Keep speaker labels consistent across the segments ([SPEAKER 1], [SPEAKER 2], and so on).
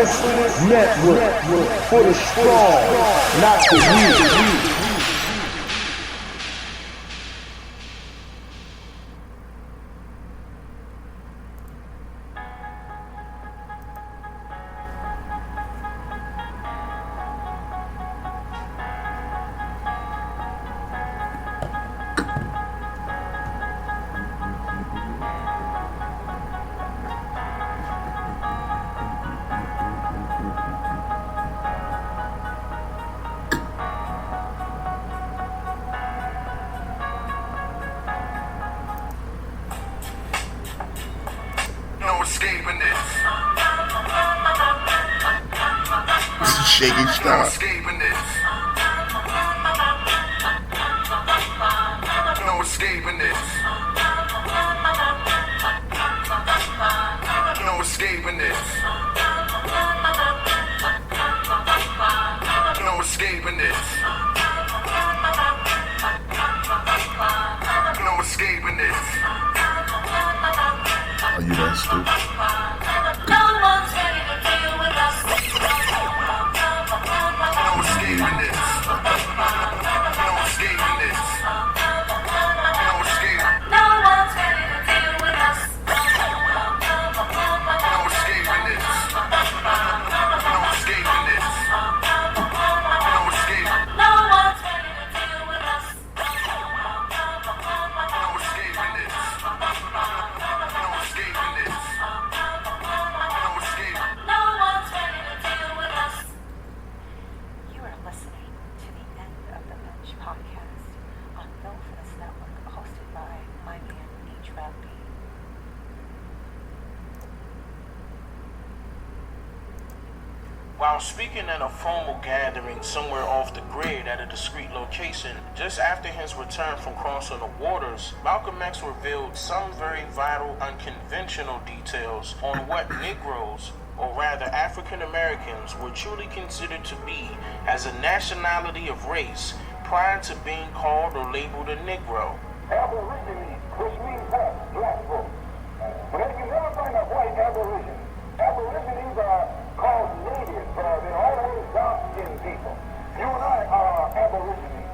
[SPEAKER 1] Unfinished Network for the strong, not the weak.
[SPEAKER 2] Shaking stuff.
[SPEAKER 3] No escaping this. No escaping this. No escaping this. No escaping this.
[SPEAKER 2] Are you that stupid?
[SPEAKER 3] No one's ready to deal with us. No escaping this. No escaping this. No escape. No one's ready to deal with us. No escaping this. No escaping this. No escape. No one's ready to deal with us. No escaping this. No escaping this. No escape. No one's ready to deal with us.
[SPEAKER 4] You are listening to the End of the Bench podcast on Bill Fitness Network, hosted by my man HRap.
[SPEAKER 5] While speaking at a formal gathering somewhere off the grid at a discreet location, just after his return from crossing the waters, Malcolm X revealed some very vital, unconventional details on what Negroes, or rather African Americans, were truly considered to be as a nationality of race prior to being called or labeled a Negro.
[SPEAKER 6] Aborigines, which means what? Black folks. But if you never find a white aborigine, aborigines are called natives, they're always dark-skinned people. You and I are aborigines,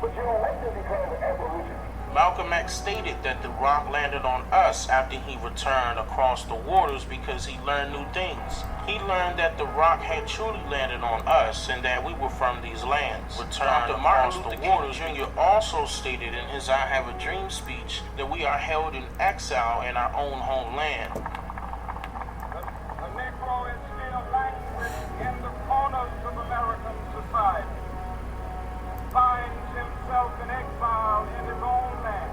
[SPEAKER 6] but you don't like to be called aborigines.
[SPEAKER 5] Malcolm X stated that the rock landed on us after he returned across the waters because he learned new things. He learned that the rock had truly landed on us and that we were from these lands. Returned across the waters. Jr. also stated in his I Have a Dream speech that we are held in exile in our own homeland.
[SPEAKER 6] The Negro is still languishing in the corners of American society. Finds himself in exile in his own land.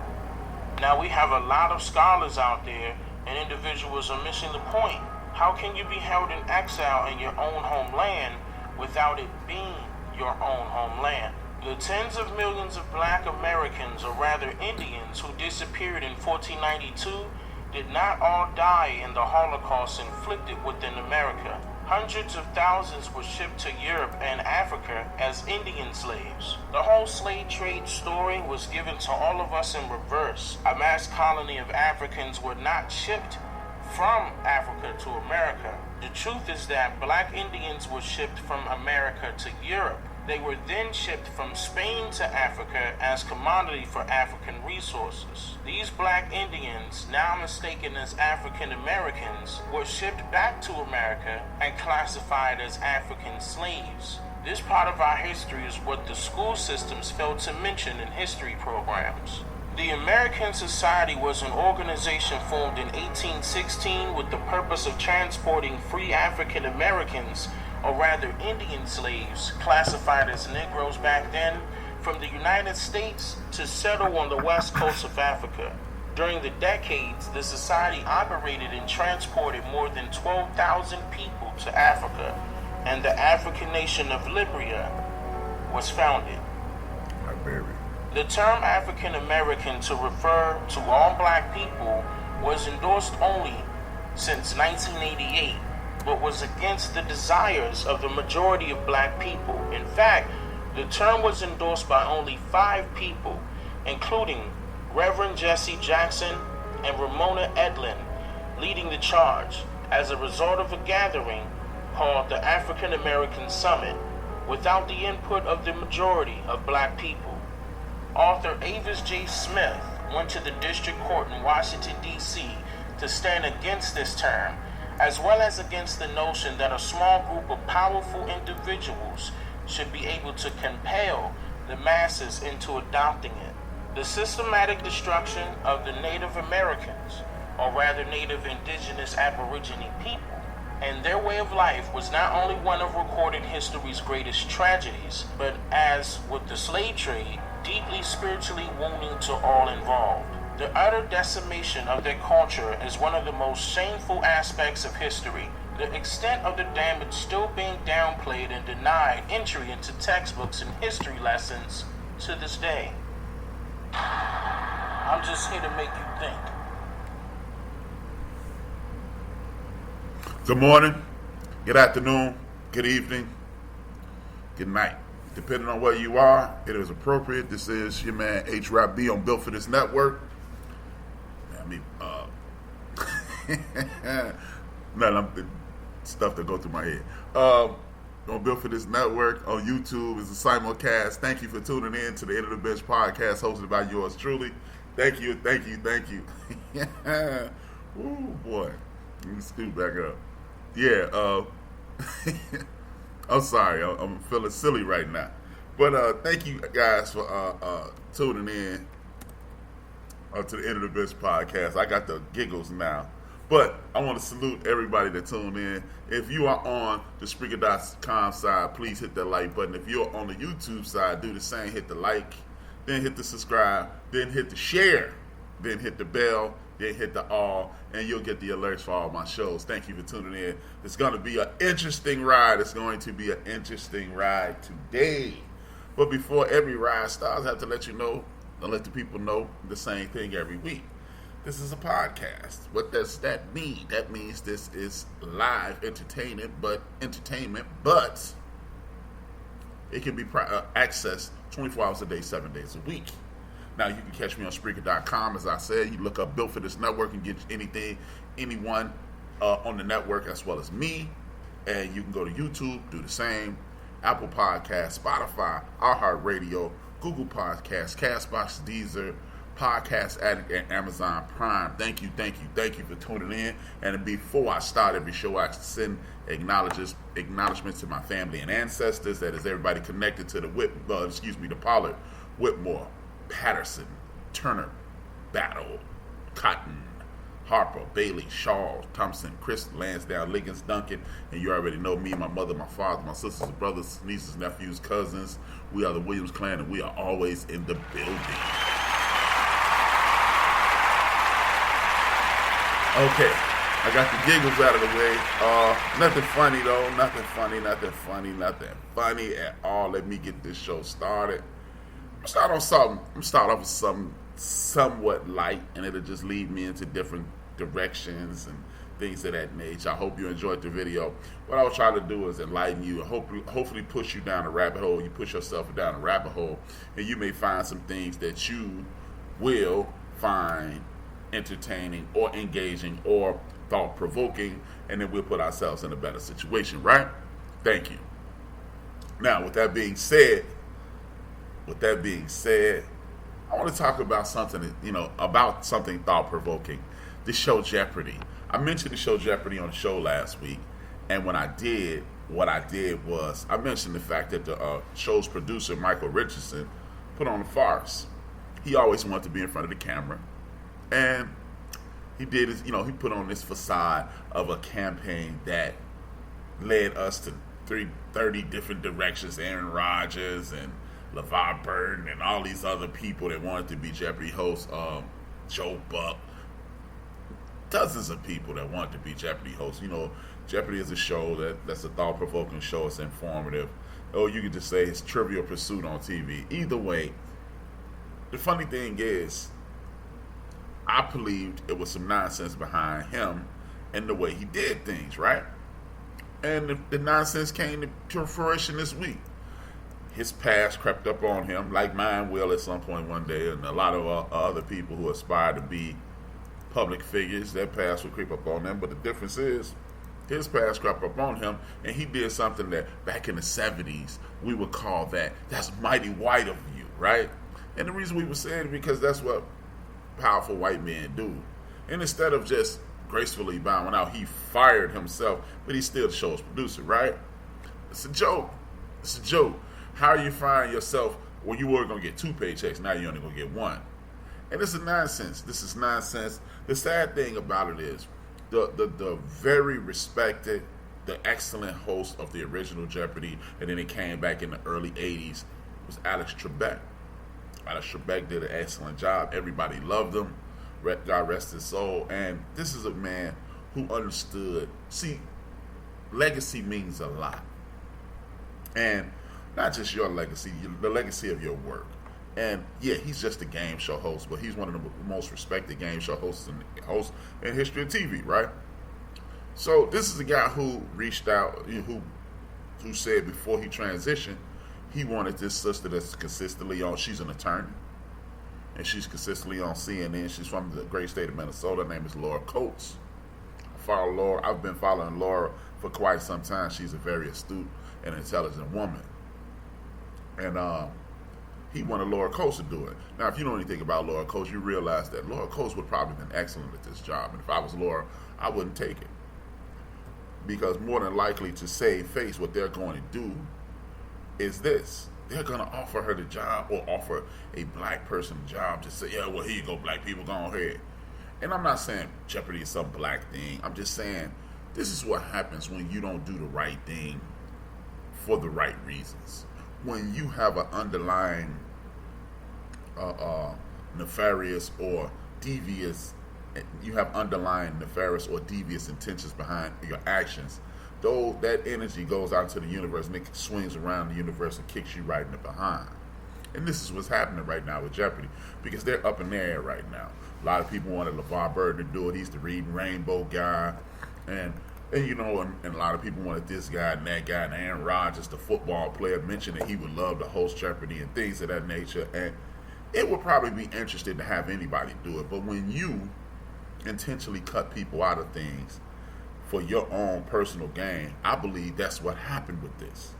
[SPEAKER 5] Now we have a lot of scholars out there and individuals are missing the point. How can you be held in exile in your own homeland without it being your own homeland? The tens of millions of black Americans, or rather Indians, who disappeared in 1492 did not all die in the Holocaust inflicted within America. Hundreds of thousands were shipped to Europe and Africa as Indian slaves. The whole slave trade story was given to all of us in reverse. A mass colony of Africans were not shipped from Africa to America. The truth is that black Indians were shipped from America to Europe. They were then shipped from Spain to Africa as commodity for African resources. These black Indians, now mistaken as African Americans, were shipped back to America and classified as African slaves. This part of our history is what the school systems fail to mention in history programs. The American Society was an organization formed in 1816 with the purpose of transporting free African Americans, or rather Indian slaves, classified as Negroes back then, from the United States to settle on the west coast of Africa. During the decades, the society operated and transported more than 12,000 people to Africa, and the African nation of Liberia was founded. The term African American to refer to all black people was endorsed only since 1988, but was against the desires of the majority of black people. In fact, the term was endorsed by only 5 people, including Reverend Jesse Jackson and Ramona Edlin, leading the charge. As a result of a gathering, called the African American Summit without the input of the majority of black people. Author Avis J. Smith went to the district court in Washington, D.C. to stand against this term, as well as against the notion that a small group of powerful individuals should be able to compel the masses into adopting it. The systematic destruction of the Native Americans, or rather Native Indigenous Aborigine people, and their way of life was not only one of recorded history's greatest tragedies, but as with the slave trade, deeply spiritually wounding to all involved. The utter decimation of their culture is one of the most shameful aspects of history, the extent of the damage still being downplayed and denied entry into textbooks and history lessons to this day. I'm just here to make you think.
[SPEAKER 7] Good morning, good afternoon, good evening, good night. Depending on where you are, it is appropriate. This is your man HRap on Built for This Network. The stuff that go through my head. On Built for This Network, on YouTube is a simulcast. Thank you for tuning in to the End of the Bench podcast hosted by yours truly. Thank you. Ooh, boy. Let me scoot back up. Yeah, I'm sorry. I'm feeling silly right now. But thank you guys for tuning in to the End of the Bench podcast. I got the giggles now. But I want to salute everybody that tuned in. If you are on the Spreaker.com side, please hit that like button. If you're on the YouTube side, do the same. Hit the like, then hit the subscribe, then hit the share, then hit the bell, then hit the all, and you'll get the alerts for all my shows. Thank you for tuning in. It's going to be an interesting ride. It's going to be an interesting ride today. But before every ride starts, I have to let you know, and let the people know the same thing every week. This is a podcast. What does that mean? That means this is live entertainment, but it can be accessed 24 hours a day, 7 days a week. Now, you can catch me on Spreaker.com. As I said, you look up Built for This Network and get anyone on the network as well as me. And you can go to YouTube, do the same. Apple Podcasts, Spotify, iHeartRadio, Google Podcasts, Castbox, Deezer, Podcast Addict, and Amazon Prime. Thank you for tuning in. And before I start every show, I send acknowledgments to my family and ancestors. That is everybody connected to the Pollard, Whitmore, Patterson, Turner, Battle, Cotton, Harper, Bailey, Shaw, Thompson, Chris, Lansdowne, Liggins, Duncan, and you already know me, my mother, my father, my sisters, brothers, nieces, nephews, cousins. We are the Williams clan, and we are always in the building. Okay, I got the giggles out of the way. Nothing funny though, nothing funny at all. Let me get this show started. I'm start off with something somewhat light, and it'll just lead me into different directions and things of that nature. I hope you enjoyed the video. What I was trying to do is enlighten you, hopefully push you down a rabbit hole. You push yourself down a rabbit hole, and you may find some things that you will find entertaining or engaging or thought-provoking, and then we'll put ourselves in a better situation, right? Thank you. Now, with that being said, I want to talk about something, about something thought-provoking. The show Jeopardy. I mentioned the show Jeopardy on the show last week, and what I did was I mentioned the fact that the show's producer, Michael Richardson, put on a farce. He always wanted to be in front of the camera, and he did his, he put on this facade of a campaign that led us to 30 different directions. Aaron Rodgers and LeVar Burton and all these other people that wanted to be Jeopardy hosts, Joe Buck, dozens of people that wanted to be Jeopardy hosts. Jeopardy is a show that's a thought-provoking show. It's informative. Or you could just say it's Trivial Pursuit on TV. Either way, the funny thing is, I believed it was some nonsense behind him and the way he did things, right? And the nonsense came to fruition this week. His past crept up on him, like mine will at some point one day, and a lot of other people who aspire to be public figures, their past will creep up on them. But the difference is, his past crept up on him, and he did something that back in the 70s we would call that's mighty white of you, right? And the reason we were saying it because that's what powerful white men do. And instead of just gracefully bowing out, he fired himself, but he's still the show's producer, right? It's a joke. It's a joke. How are you firing yourself when you were going to get 2 paychecks? Now you're only going to get 1. And this is nonsense. This is nonsense. The sad thing about it is the very respected, the excellent host of the original Jeopardy, and then it came back in the early 80s, was Alex Trebek. Alex Trebek did an excellent job. Everybody loved him. God rest his soul. And this is a man who understood. See, legacy means a lot. And not just your legacy, the legacy of your work. And yeah, he's just a game show host, but he's one of the most respected game show hosts in history of TV, right? So this is a guy who reached out, who said before he transitioned, he wanted this sister that's consistently on. She's an attorney, and she's consistently on CNN. She's from the great state of Minnesota. Her name is Laura Coates. I've been following Laura for quite some time. She's a very astute and intelligent woman. And he wanted Laura Coates to do it. Now, if you know anything about Laura Coates, you realize that Laura Coates would probably have been excellent at this job. And if I was Laura, I wouldn't take it. Because more than likely to save face, what they're going to do is this. They're going to offer her the job or offer a black person a job to say, yeah, well, here you go, black people, go ahead. And I'm not saying Jeopardy is some black thing. I'm just saying this is what happens when you don't do the right thing for the right reasons. When you have an underlying nefarious or devious, you have underlying nefarious or devious intentions behind your actions, though that energy goes out to the universe and it swings around the universe and kicks you right in the behind. And this is what's happening right now with Jeopardy, because they're up in the air right now. A lot of people wanted LeVar Burton to do it. He's the Reading Rainbow guy. And a lot of people wanted this guy and that guy, and Aaron Rodgers, the football player, mentioned that he would love to host Jeopardy and things of that nature. And it would probably be interesting to have anybody do it. But when you intentionally cut people out of things for your own personal gain, I believe that's what happened with this.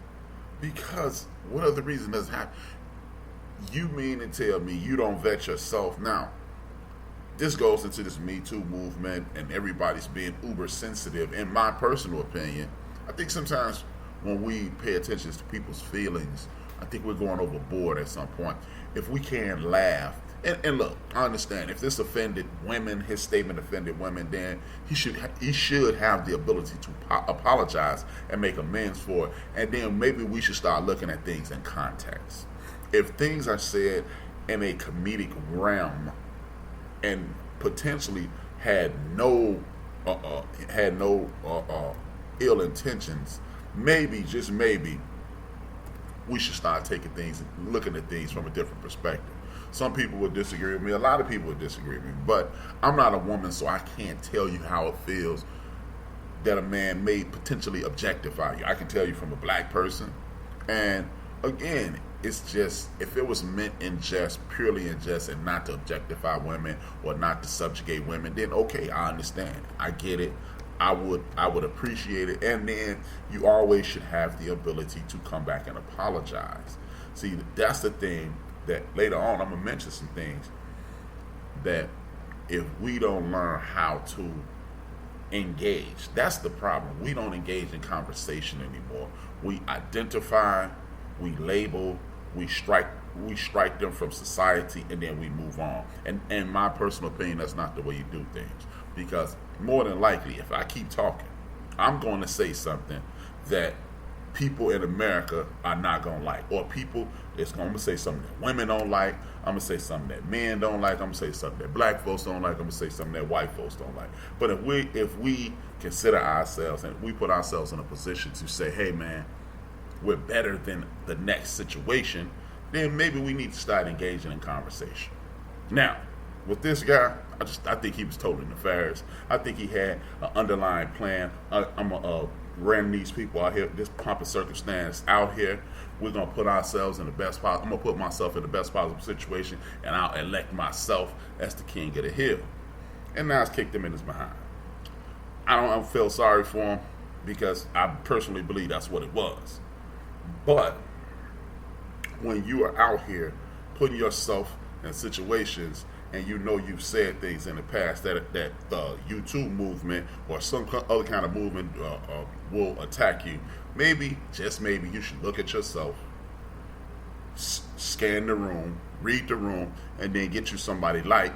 [SPEAKER 7] Because what other reason does it happen? You mean to tell me you don't vet yourself? Now, this goes into this Me Too movement, and everybody's being uber sensitive. In my personal opinion, I think sometimes when we pay attention to people's feelings, I think we're going overboard at some point. If we can laugh, and look, I understand if this offended women, his statement offended women, then he should have the ability to apologize and make amends for it. And then maybe we should start looking at things in context. If things are said in a comedic realm and potentially had no ill intentions, maybe, just maybe, we should start taking things and looking at things from a different perspective. Some people would disagree with me. A lot of people would disagree with me. But I'm not a woman, so I can't tell you how it feels that a man may potentially objectify you. I can tell you from a black person. And again, it's just, if it was meant in jest, purely in jest, and not to objectify women or not to subjugate women, then okay, I understand. I get it. I would appreciate it. And then you always should have the ability to come back and apologize. See, that's the thing that later on I'm going to mention some things that if we don't learn how to engage, that's the problem. We don't engage in conversation anymore. We identify, we label, we strike them from society, and then we move on. And in my personal opinion, that's not the way you do things. Because more than likely, if I keep talking, I'm going to say something that people in America are not going to like. Or people, I'm going to say something that women don't like. I'm going to say something that men don't like. I'm going to say something that black folks don't like. I'm going to say something that white folks don't like. But if we consider ourselves and we put ourselves in a position to say, hey man, we're better than the next situation, then maybe we need to start engaging in conversation. Now, with this guy, I think he was totally nefarious. I think he had an underlying plan. I'm going to ran these people out here, this pomp and circumstance out here. We're going to put ourselves in the best possible, I'm going to put myself in the best possible situation, and I'll elect myself as the king of the hill. And now it's kicked him in his behind. I don't feel sorry for him. because I personally believe that's what it was. But when you are out here putting yourself in situations and you know you've said things in the past that the YouTube movement or some other kind of movement will attack you, maybe, just maybe, you should look at yourself, scan the room, read the room, and then get you somebody like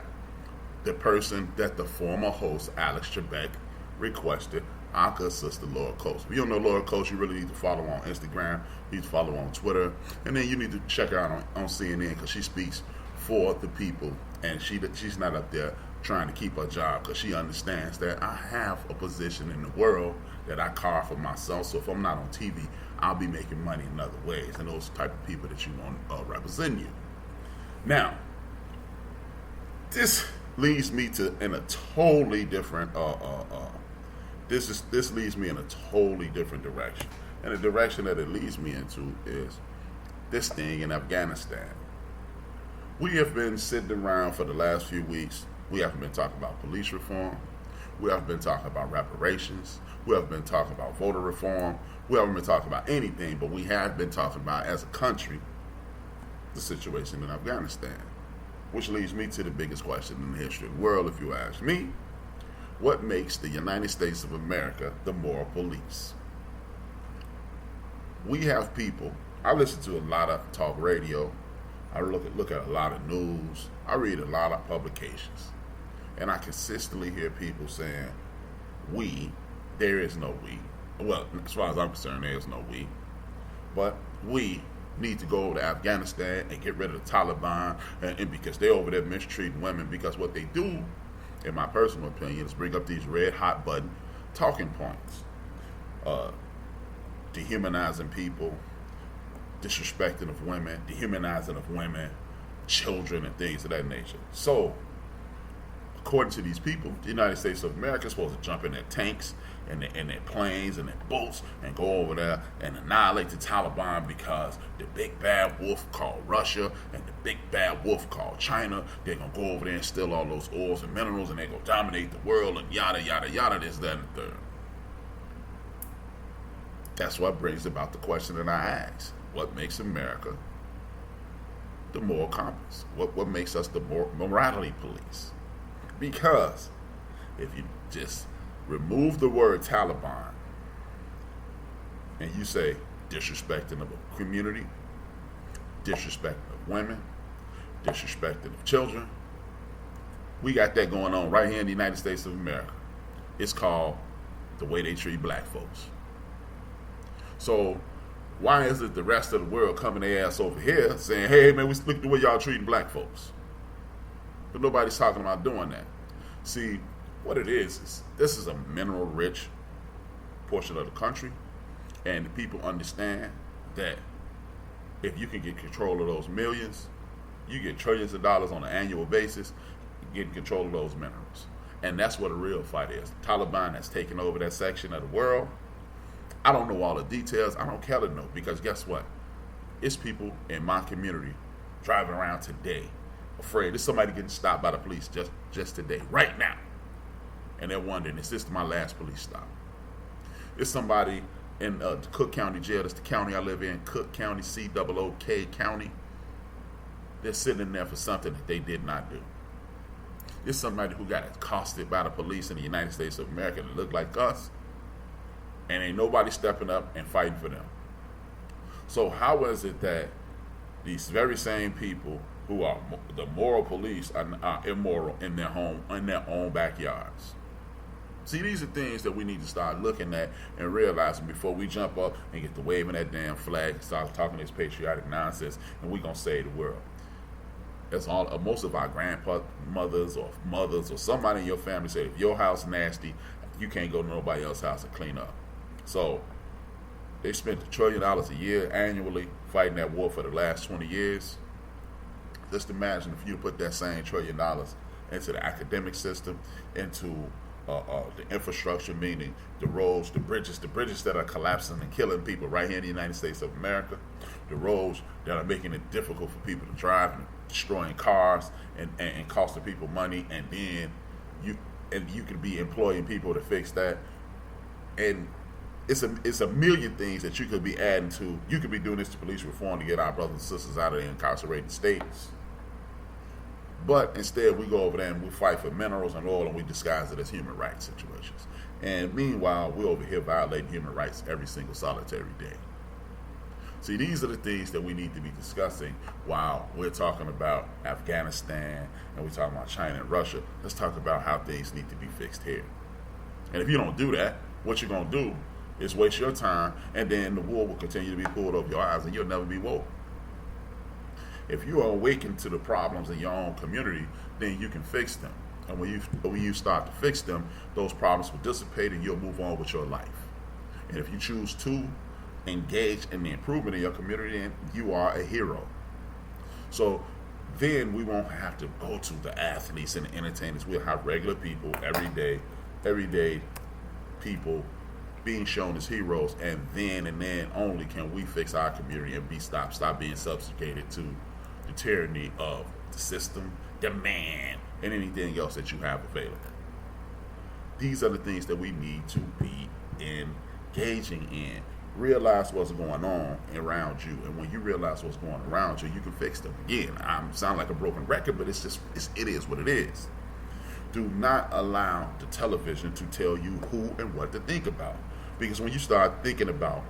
[SPEAKER 7] the person that the former host, Alex Trebek, requested, Anka's sister, Laura Coates. If you don't know Laura Coates, you really need to follow her on Instagram, you need to follow her on Twitter, and then you need to check her out on CNN, because she speaks for the people, and she's not up there trying to keep her job, because she understands that I have a position in the world that I carve for myself. So if I'm not on TV, I'll be making money in other ways, and those type of people that you want represent you. Now, this leads me to in a totally different this leads me in a totally different direction. And the direction that it leads me into is this thing in Afghanistan. We have been sitting around for the last few weeks. We haven't been talking about police reform. We haven't been talking about reparations. We haven't been talking about voter reform. We haven't been talking about anything, but we have been talking about, as a country, the situation in Afghanistan. Which leads me to the biggest question in the history of the world, if you ask me. What makes the United States of America the moral police? We have people, I listen to a lot of talk radio, I look at a lot of news, I read a lot of publications, and I consistently hear people saying, there is no we. Well, as far as I'm concerned, there is no we. But we need to go to Afghanistan and get rid of the Taliban, and because they're over there mistreating women, because what they do, in my personal opinion, is bring up these red hot button talking points, dehumanizing people, disrespecting of women, children, and things of that nature. So, according to these people, the United States of America is supposed to jump in their tanks and their planes and their boats and go over there and annihilate the Taliban, because the big bad wolf called Russia and the big bad wolf called China, they're going to go over there and steal all those oils and minerals, and they're going to dominate the world, and yada, yada, yada, this, that, and the third. That's what brings about the question that I ask. What makes America the moral compass? What makes us the morality police? Because if you just remove the word Taliban and you say disrespecting of a community, disrespecting of women, disrespecting of children, we got that going on right here in the United States of America. It's called the way they treat black folks. So why is it the rest of the world coming their ass over here saying, hey man, we look at the way y'all treating black folks? But nobody's talking about doing that. See, what it is this is a mineral-rich portion of the country, and people understand that if you can get control of those millions, you get trillions of dollars on an annual basis, getting control of those minerals. And that's what a real fight is. The Taliban has taken over that section of the world. I don't know all the details. I don't care to know, because guess what? It's people in my community driving around today afraid. There's somebody getting stopped by the police just today, right now. And they're wondering, is this my last police stop? It's somebody in the Cook County Jail. That's the county I live in, Cook County, C-O-O-K County. They're sitting in there for something that they did not do. It's somebody who got accosted by the police in the United States of America that look like us, and ain't nobody stepping up and fighting for them. So how is it that these very same people who are the moral police are immoral in their own backyards? See, these are things that we need to start looking at and realizing before we jump up and get to waving that damn flag and start talking this patriotic nonsense, and we're going to save the world. That's all. Most of our grandmothers or mothers or somebody in your family say, if your house nasty, you can't go to nobody else's house and clean up. So they spent $1 trillion a year annually fighting that war for the last 20 years. Just imagine if you put that same $1 trillion into the academic system, into the infrastructure, meaning the roads, the bridges that are collapsing and killing people right here in the United States of America, the roads that are making it difficult for people to drive and destroying cars and costing people money, and then you could be employing people to fix that. And it's a million things that you could be adding to. You could be doing this to police reform to get our brothers and sisters out of the incarcerated states. But instead, we go over there and we fight for minerals and oil, and we disguise it as human rights situations. And meanwhile, we're over here violating human rights every single solitary day. See, these are the things that we need to be discussing while we're talking about Afghanistan and we're talking about China and Russia. Let's talk about how things need to be fixed here. And if you don't do that, what you're going to do is waste your time, and then the wool will continue to be pulled over your eyes, and you'll never be woke. If you are awakened to the problems in your own community, then you can fix them. And when you start to fix them, those problems will dissipate and you'll move on with your life. And if you choose to engage in the improvement in your community, then you are a hero. So then we won't have to go to the athletes and the entertainers. We'll have regular people, everyday people being shown as heroes, and then only can we fix our community and stop being subjugated to the tyranny of the system, the man, and anything else that you have available. These are the things that we need to be engaging in. Realize what's going on around you, and when you realize what's going on around you, you can fix them. Again, I sound like a broken record, but it is what it is. Do not allow the television to tell you who and what to think about. Because when you start allowing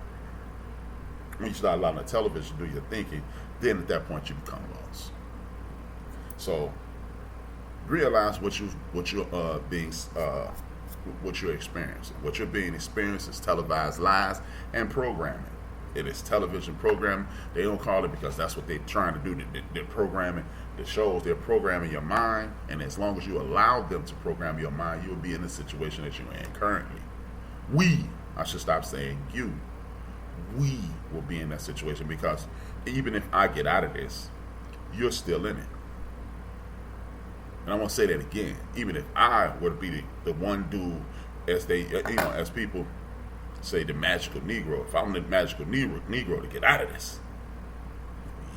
[SPEAKER 7] the television to do your thinking, then at that point you become lost. So realize what you're experiencing. What you're being experienced is televised lies and programming. It is television programming. They don't call it because that's what they're trying to do. They're programming the shows. They're programming your mind, and as long as you allow them to program your mind, you'll be in the situation that you're in currently. I should stop saying you. We will be in that situation, because even if I get out of this, you're still in it. And I want to say that again. Even if I were to be the one dude, as people say, the magical Negro, if I'm the magical Negro to get out of this,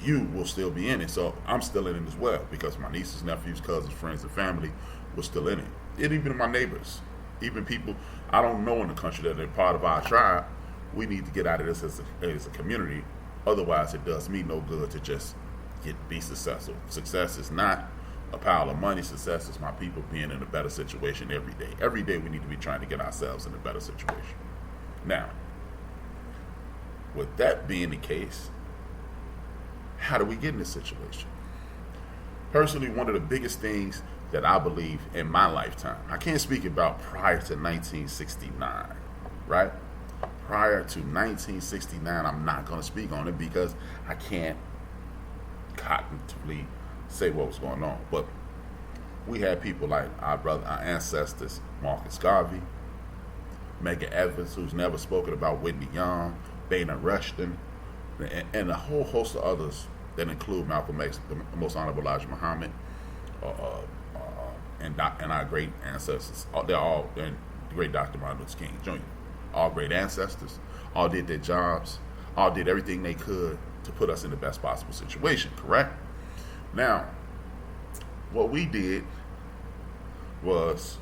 [SPEAKER 7] you will still be in it. So I'm still in it as well, because my nieces, nephews, cousins, friends, and family were still in it. And even my neighbors, even people I don't know in the country that are part of our tribe, we need to get out of this as a community. Otherwise, it does me no good to just be successful. Success is not a pile of money. Success is my people being in a better situation every day. Every day we need to be trying to get ourselves in a better situation. Now, with that being the case, how do we get in this situation? Personally, one of the biggest things that I believe in my lifetime, I can't speak about prior to 1969, right? Prior to 1969, I'm not going to speak on it because I can't cognitively say what was going on. But we had people like our ancestors, Marcus Garvey, Medgar Evers, who's never spoken about Whitney Young, Bayard Rustin, and a whole host of others that include Malcolm X, the Most Honorable Elijah Muhammad, and our great ancestors. They're all, and the great Dr. Martin Luther King Jr. All great ancestors, all did their jobs, all did everything they could to put us in the best possible situation, correct? Now, what we did was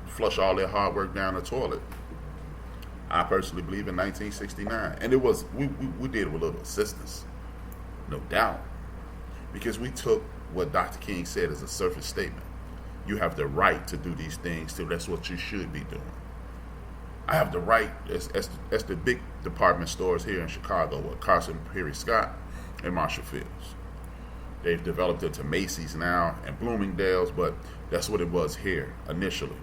[SPEAKER 7] flush all their hard work down the toilet. I personally believe in 1969. And it was, we did it with a little assistance, no doubt. Because we took what Dr. King said as a surface statement. You have the right to do these things, so that's what you should be doing. I have the right, as the big department stores here in Chicago, with Carson Perry Scott and Marshall Fields. They've developed into Macy's now and Bloomingdale's, but that's what it was here initially.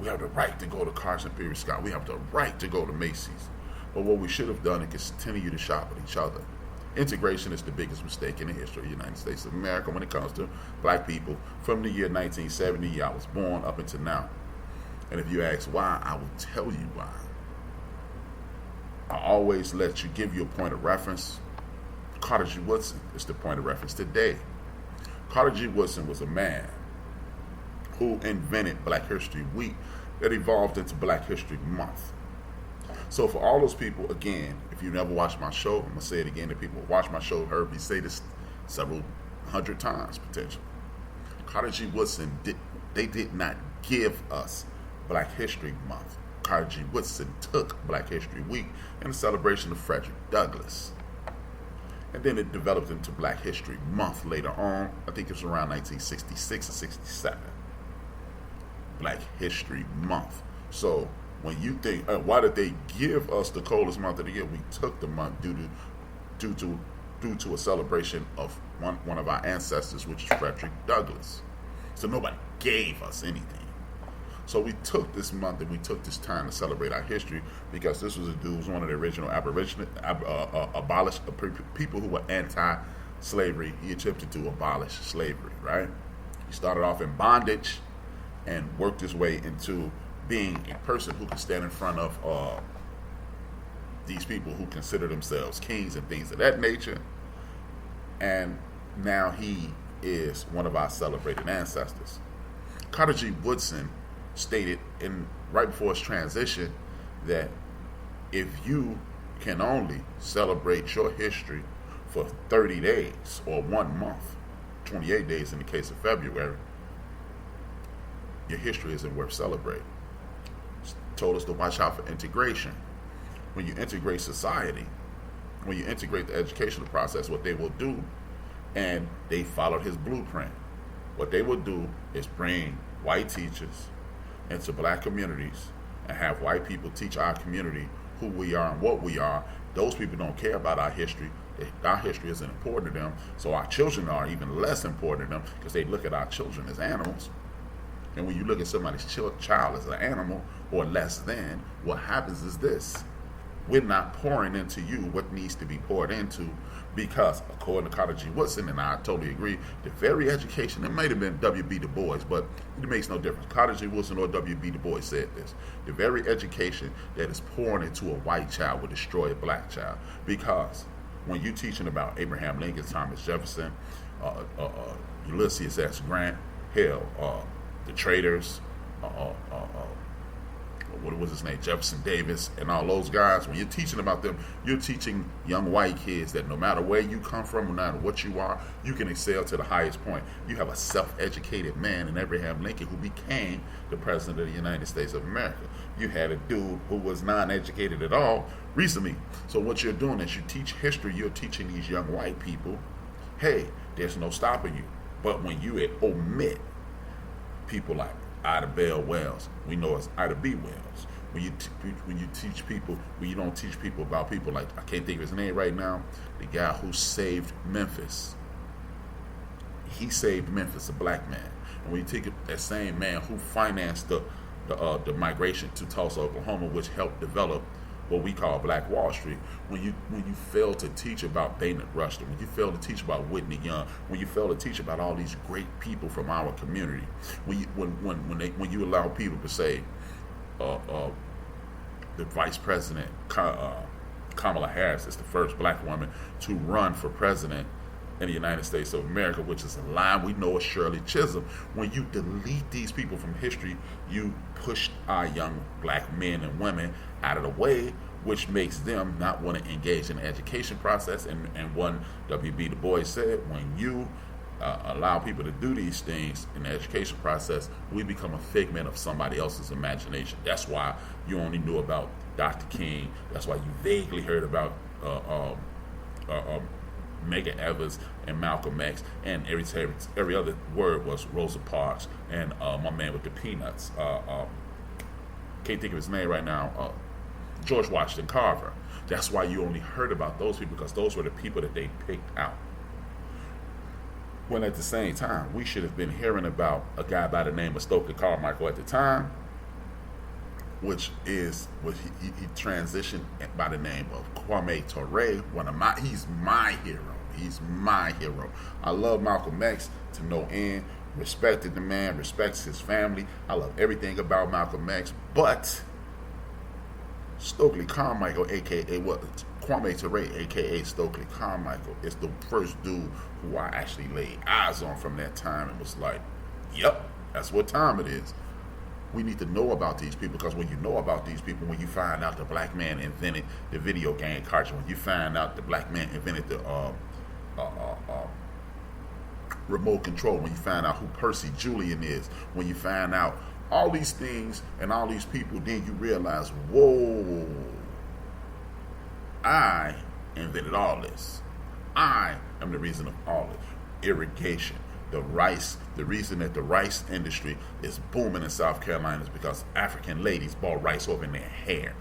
[SPEAKER 7] We have the right to go to Carson Perry Scott. We have the right to go to Macy's. But what we should have done is continue to shop with each other. Integration is the biggest mistake in the history of the United States of America when it comes to black people from the year 1970, year I was born, up until now. And if you ask why, I will tell you why. I always let you give you a point of reference. Carter G. Woodson is the point of reference today. Carter G. Woodson was a man who invented Black History Week that evolved into Black History Month. So for all those people, again, if you never watched my show, I'm going to say it again, if people watch my show, heard me say this several hundred times, potentially. Carter G. Woodson, they did not give us Black History Month. Carter G. Woodson took Black History Week in the celebration of Frederick Douglass. And then it developed into Black History Month later on. I think it was around 1966 or 67. Black History Month. So when you think, why did they give us the coldest month of the year? We took the month due to a celebration of one of our ancestors, which is Frederick Douglass. So nobody gave us anything. So we took this month and we took this time to celebrate our history because this was a dude who was one of the original people who were anti-slavery. He attempted to abolish slavery, right? He started off in bondage and worked his way into being a person who could stand in front of these people who consider themselves kings and things of that nature. And now he is one of our celebrated ancestors. Carter G. Woodson stated right before his transition that if you can only celebrate your history for 30 days or 1 month, 28 days in the case of February, your history isn't worth celebrating. Told us to watch out for integration. When you integrate society, when you integrate the educational process, what they will do, and they followed his blueprint, what they will do is bring white teachers into black communities and have white people teach our community who we are and what we are. Those people don't care about our history. Our history isn't important to them, so our children are even less important to them because they look at our children as animals. And when you look at somebody's child as an animal or less than, what happens is this. We're not pouring into you what needs to be poured into because, according to Carter G. Woodson, and I totally agree, the very education, it might have been W.B. Du Bois, but it makes no difference. Carter G. Woodson or W.B. Du Bois said this. The very education that is pouring into a white child will destroy a black child because when you're teaching about Abraham Lincoln, Thomas Jefferson, Ulysses S. Grant, the traitors, what was his name, Jefferson Davis, and all those guys, when you're teaching about them, you're teaching young white kids that no matter where you come from, no matter what you are, you can excel to the highest point. You have a self-educated man in Abraham Lincoln who became the president of the United States of America. You had a dude who was non-educated at all recently. So what you're doing is you teach history, you're teaching these young white people, hey, there's no stopping you. But when you omit people like Ida Bell Wells, we know it's Ida B. Wells. When you teach people, when you don't teach people about people like, I can't think of his name right now, the guy who saved Memphis. He saved Memphis, a black man. And when you take that same man who financed the migration to Tulsa, Oklahoma, which helped develop what we call Black Wall Street, when you fail to teach about Bayard Rustin, when you fail to teach about Whitney Young, when you fail to teach about all these great people from our community, when you allow people to say the Vice President Kamala Harris is the first black woman to run for president in the United States of America, which is a line we know is Shirley Chisholm. When you delete these people from history, you push our young black men and women out of the way, which makes them not want to engage in the education process. And one W.B. Du Bois said, when you allow people to do these things in the education process, we become a figment of somebody else's imagination. That's why you only knew about Dr. King. That's why you vaguely heard about Medgar Evers and Malcolm X, and every other word was Rosa Parks and my man with the peanuts. Can't think of his name right now. George Washington Carver. That's why you only heard about those people, because those were the people that they picked out. When at the same time, we should have been hearing about a guy by the name of Stokely Carmichael at the time, which is what he transitioned by the name of Kwame Ture. He's my hero. He's my hero. I love Malcolm X to no end. Respected the man, respects his family. I love everything about Malcolm X. But Stokely Carmichael, Kwame Ture, aka Stokely Carmichael, is the first dude who I actually laid eyes on from that time and was like, yep, that's what time it is. We need to know about these people, because when you know about these people, when you find out the black man invented the video game cartridge, when you find out the black man invented the remote control, when you find out who Percy Julian is, when you find out all these things and all these people, then you realize, whoa, I invented all this. I am the reason of all this. Irrigation, the rice, the reason that the rice industry is booming in South Carolina is because African ladies bought rice over in their hair.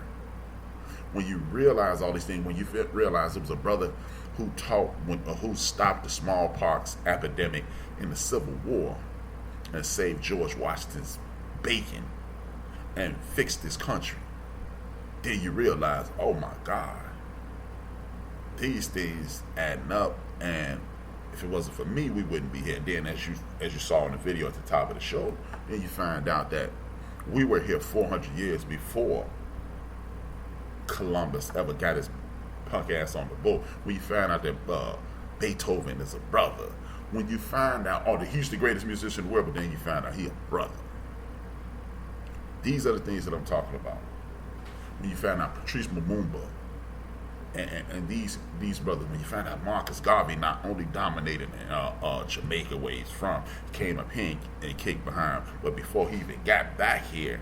[SPEAKER 7] When you realize all these things, when you realize it was a brother who stopped the smallpox epidemic in the Civil War and saved George Washington's bacon and fixed this country, then you realize, oh my God, these things adding up, and if it wasn't for me, we wouldn't be here. And then as you saw in the video at the top of the show, then you find out that we were here 400 years before Columbus ever got his punk ass on the boat. When you find out that Beethoven is a brother. When you find out, he's the greatest musician in the world, but then you find out he a brother. These are the things that I'm talking about. When you find out Patrice Lumumba and these brothers, when you find out Marcus Garvey not only dominated in Jamaica, where he's from, came up here and kicked behind, but before he even got back here,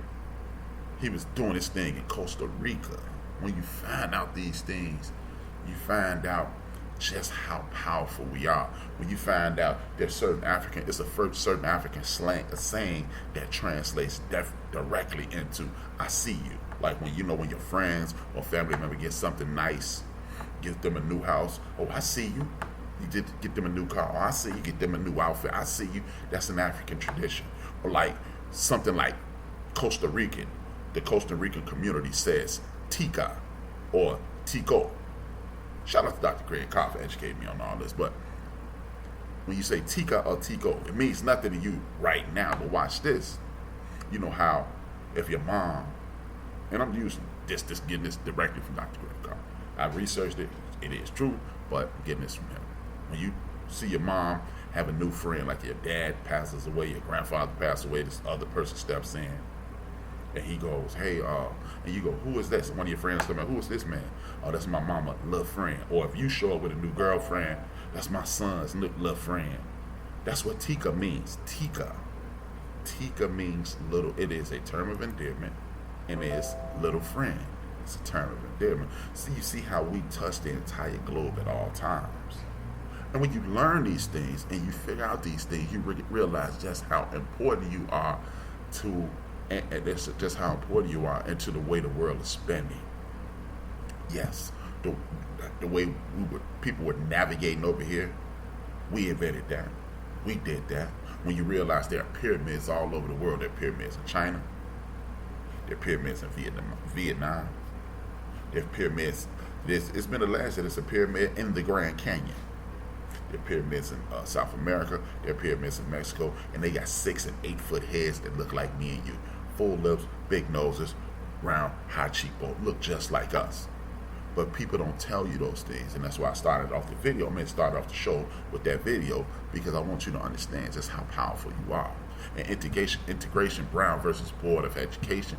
[SPEAKER 7] he was doing his thing in Costa Rica. When you find out these things, you find out just how powerful we are. When you find out there's certain African slang, a saying that translates directly into "I see you." Like when when your friends or family member get something nice, get them a new house. Oh, I see you. You did get them a new car. Oh, I see you. Get them a new outfit. I see you. That's an African tradition. Or like something like Costa Rican. The Costa Rican community says Tika or Tico. Shout out to Dr. Greg Carr for educating me on all this. But when you say Tika or Tico, it means nothing to you right now. But watch this. You know how if your mom, and I'm using getting this directly from Dr. Greg Carr. I've researched it. It is true, but I'm getting this from him. When you see your mom have a new friend, like your dad passes away, your grandfather passes away, this other person steps in, and he goes, hey, and you go, who is this? And one of your friends come out, who is this man? Oh, that's my mama, little friend. Or if you show up with a new girlfriend, that's my son's little friend. That's what Tika means. Tika. Tika means little. It is a term of endearment, and it's little friend. It's a term of endearment. So you see how we touch the entire globe at all times. And when you learn these things and you figure out these things, you realize just how important you are to, and that's just how important you are into the way the world is spending. Yes, the way people were navigating over here, we invented that. We did that. When you realize there are pyramids all over the world, there are pyramids in China, there are pyramids in Vietnam, there are pyramids. It's been alleged that it's a pyramid in the Grand Canyon. There are pyramids in South America, there are pyramids in Mexico, and they got 6 and 8 foot heads that look like me and you. Full lips, big noses, round, high cheekbone, look just like us. But people don't tell you those things, and that's why I started off the video. I'm going to start off the show with that video because I want you to understand just how powerful you are. And integration Brown versus Board of Education,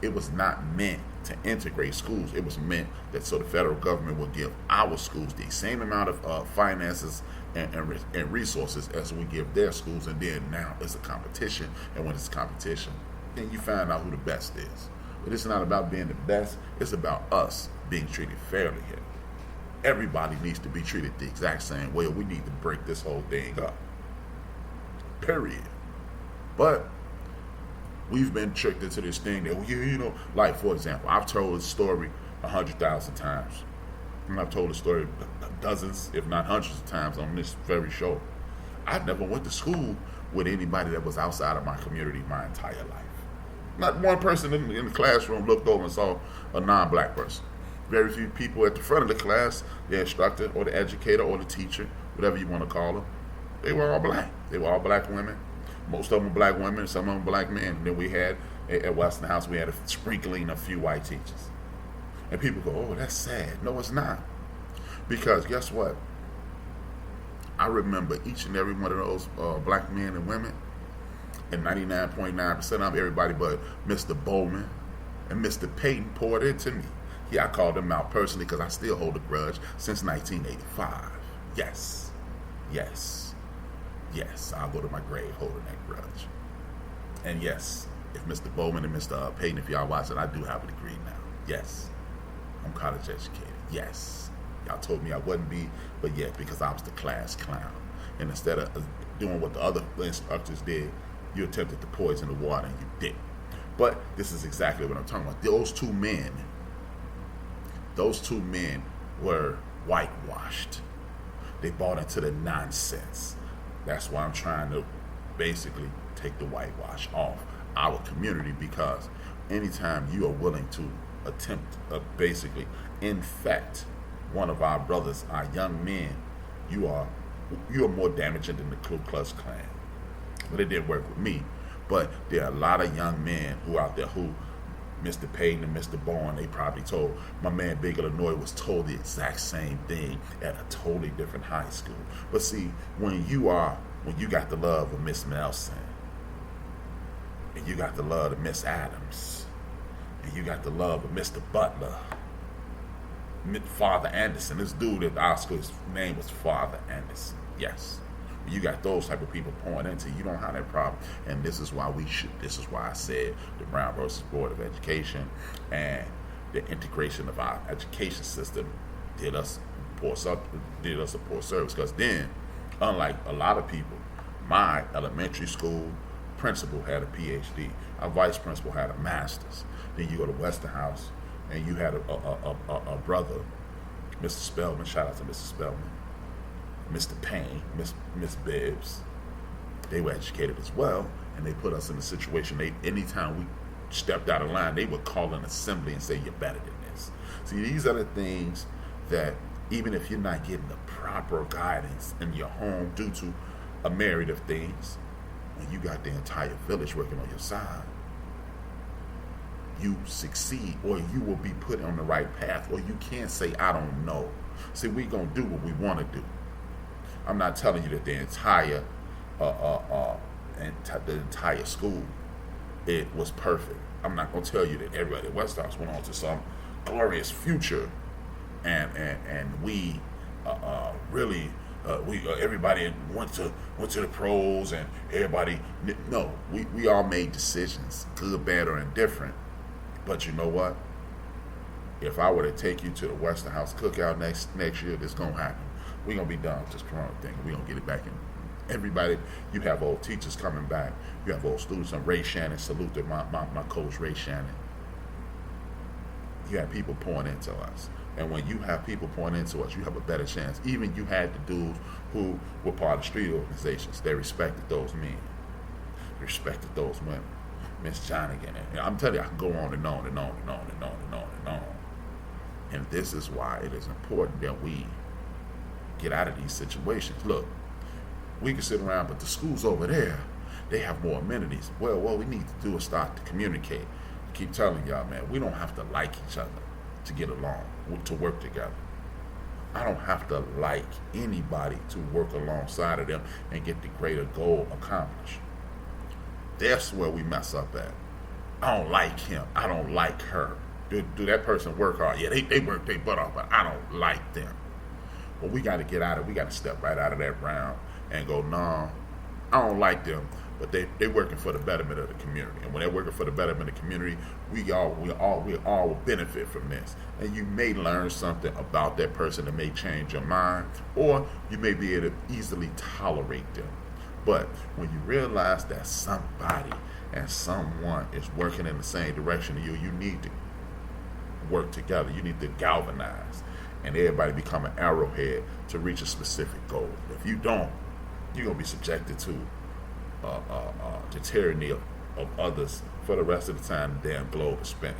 [SPEAKER 7] it was not meant to integrate schools. It was meant that so the federal government will give our schools the same amount of finances and resources as we give their schools, and then now it's a competition, and when it's a competition, then you find out who the best is. But it's not about being the best, it's about us being treated fairly here. Everybody needs to be treated the exact same way, or we need to break this whole thing up. Period. But we've been tricked into this thing that, like for example, I've told this story 100,000 times. And I've told the story dozens, if not hundreds of times on this very show. I never went to school with anybody that was outside of my community my entire life. Not one person in the classroom looked over and saw a non-black person. Very few people at the front of the class, the instructor or the educator or the teacher, whatever you want to call them, they were all black. They were all black women. Most of them were black women, some of them black men. And then we had, at Western House, we had a sprinkling of few white teachers. And people go, oh, that's sad. No, it's not. Because guess what? I remember each and every one of those black men and women, and 99.9% of them, everybody but Mr. Bowman and Mr. Payton poured into me. Yeah, I called them out personally because I still hold a grudge since 1985. Yes. Yes. Yes, I'll go to my grave holding that grudge. And yes, if Mr. Bowman and Mr. Payton, if y'all watching, I do have a degree now. Yes. I'm college educated. Yes. Y'all told me I wouldn't be, but yeah, because I was the class clown. And instead of doing what the other instructors did, you attempted to poison the water and you did. But this is exactly what I'm talking about. Those two men were whitewashed. They bought into the nonsense. That's why I'm trying to basically take the whitewash off our community, because anytime you are willing to attempt basically infect one of our brothers, our young men, you are more damaging than the Ku Klux Klan. But it didn't work with me. But there are a lot of young men who out there who Mr. Payton and Mr. Bourne, they probably told. My man Big Illinois was told the exact same thing at a totally different high school. But see, when you got the love of Miss Nelson, and you got the love of Miss Adams, and you got the love of Mr. Butler, Father Anderson. This dude at our school, his name was Father Anderson. Yes. You got those type of people pouring into you, don't have that problem. And this is why I said the Brown versus Board of Education and the integration of our education system did us a poor service. Because then, unlike a lot of people, my elementary school principal had a PhD. Our vice principal had a master's. Then you go to Westerhouse and you had a brother, Mr. Spellman. Shout out to Mr. Spellman. Mr. Payne, Miss Bibbs, they were educated as well, and they put us in a situation. Anytime we stepped out of line, they would call an assembly and say, "You're better than this." See, these are the things that even if you're not getting the proper guidance in your home due to a myriad of things, when you got the entire village working on your side, you succeed, or you will be put on the right path, or you can't say, "I don't know." See, we're going to do what we want to do. I'm not telling you that the entire school, it was perfect. I'm not going to tell you that everybody at Westhouse went on to some glorious future, and we really everybody went to the pros, and everybody. No, we all made decisions, good, bad, or indifferent. But you know what? If I were to take you to the Westerhouse cookout next year, this gonna happen. We're going to be done with this corona thing. We're going to get it back in. Everybody, you have old teachers coming back. You have old students. And Ray Shannon, salute to my coach, Ray Shannon. You have people pouring into us. And when you have people pouring into us, you have a better chance. Even you had the dudes who were part of street organizations. They respected those men. They respected those women. Miss Jonigan. And I'm telling you, I can go on and on and on and on and on and on and on. And this is why it is important that we get out of these situations. Look, we can sit around, but the schools over there, they have more amenities. Well, what we need to do is start to communicate. I keep telling y'all, man, we don't have to like each other to get along, to work together. I don't have to like anybody to work alongside of them and get the greater goal accomplished. That's where we mess up at. I don't like him. I don't like her. Do that person work hard? Yeah, they work their butt off, but I don't like them. But we got to get out of it. We got to step right out of that round and go, no, I don't like them, but they working for the betterment of the community. And when they're working for the betterment of the community, we all will benefit from this. And you may learn something about that person that may change your mind, or you may be able to easily tolerate them. But when you realize that somebody and someone is working in the same direction as you need to work together. You need to galvanize. And everybody become an arrowhead to reach a specific goal. If you don't, you're going to be subjected to the tyranny of others for the rest of the time the damn globe is spinning.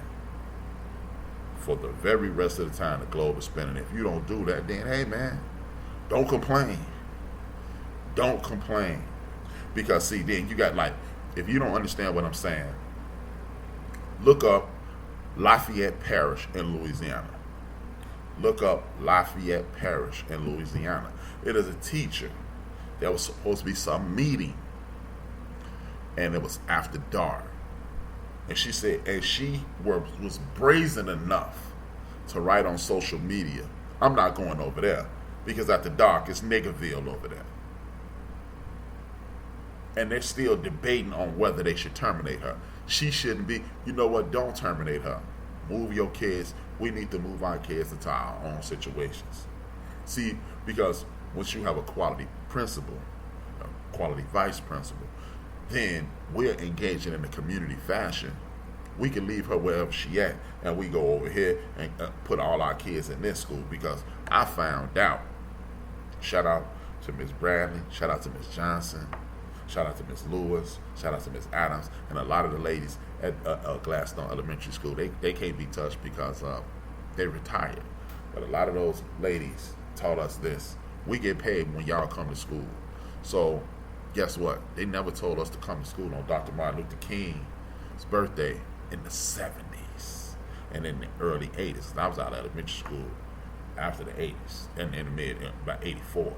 [SPEAKER 7] For the very rest of the time the globe is spinning. If you don't do that, then, hey, man, don't complain. Don't complain. Because, see, then you got, like, if you don't understand what I'm saying, look up Lafayette Parish in Louisiana. Look up Lafayette Parish in Louisiana. It is a teacher. There was supposed to be some meeting, and it was after dark. And she said, and she was brazen enough to write on social media, I'm not going over there, because after dark, it's Niggerville over there. And they're still debating on whether they should terminate her. She shouldn't be. You know what? Don't terminate her. Move your kids. We need to move our kids into our own situations. See, because once you have a quality principal, a quality vice principal, then we're engaging in a community fashion. We can leave her wherever she at, and we go over here and put all our kids in this school, because I found out. Shout out to Miss Bradley. Shout out to Miss Johnson. Shout out to Miss Lewis. Shout out to Miss Adams. And a lot of the ladies at Gladstone Elementary School, they can't be touched because they retired. But a lot of those ladies taught us this. We get paid when y'all come to school. So guess what? They never told us to come to school on Dr. Martin Luther King's birthday in the 70s and in the early 80s. I was out of elementary school after the 80s and in the mid, about 84.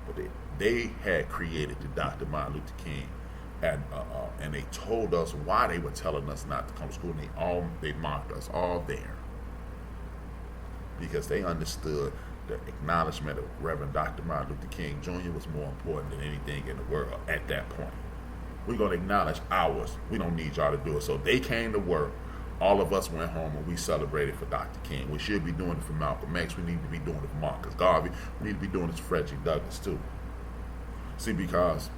[SPEAKER 7] But they had created the Dr. Martin Luther King, and they told us why they were telling us not to come to school. And they marked us all there because they understood the acknowledgement of Reverend Dr. Martin Luther King Jr. was more important than anything in the world at that point. We're going to acknowledge ours. We don't need y'all to do it. So they came to work. All of us went home and we celebrated for Dr. King. We should be doing it for Malcolm X. We need to be doing it for Marcus Garvey. We need to be doing it for Frederick Douglass too. See, because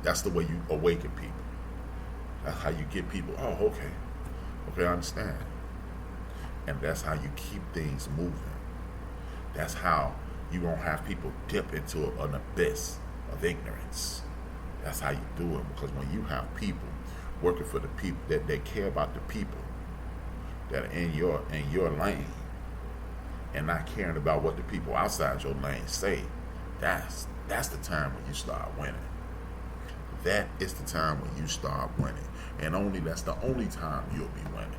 [SPEAKER 7] that's the way you awaken people. That's how you get people, oh, okay. Okay, I understand. And that's how you keep things moving. That's how you won't have people dip into an abyss of ignorance. That's how you do it, because when you have people working for the people that care about the people that are in your lane and not caring about what the people outside your lane say, that's the time when you start winning. That is the time when you start winning. And that's the only time you'll be winning.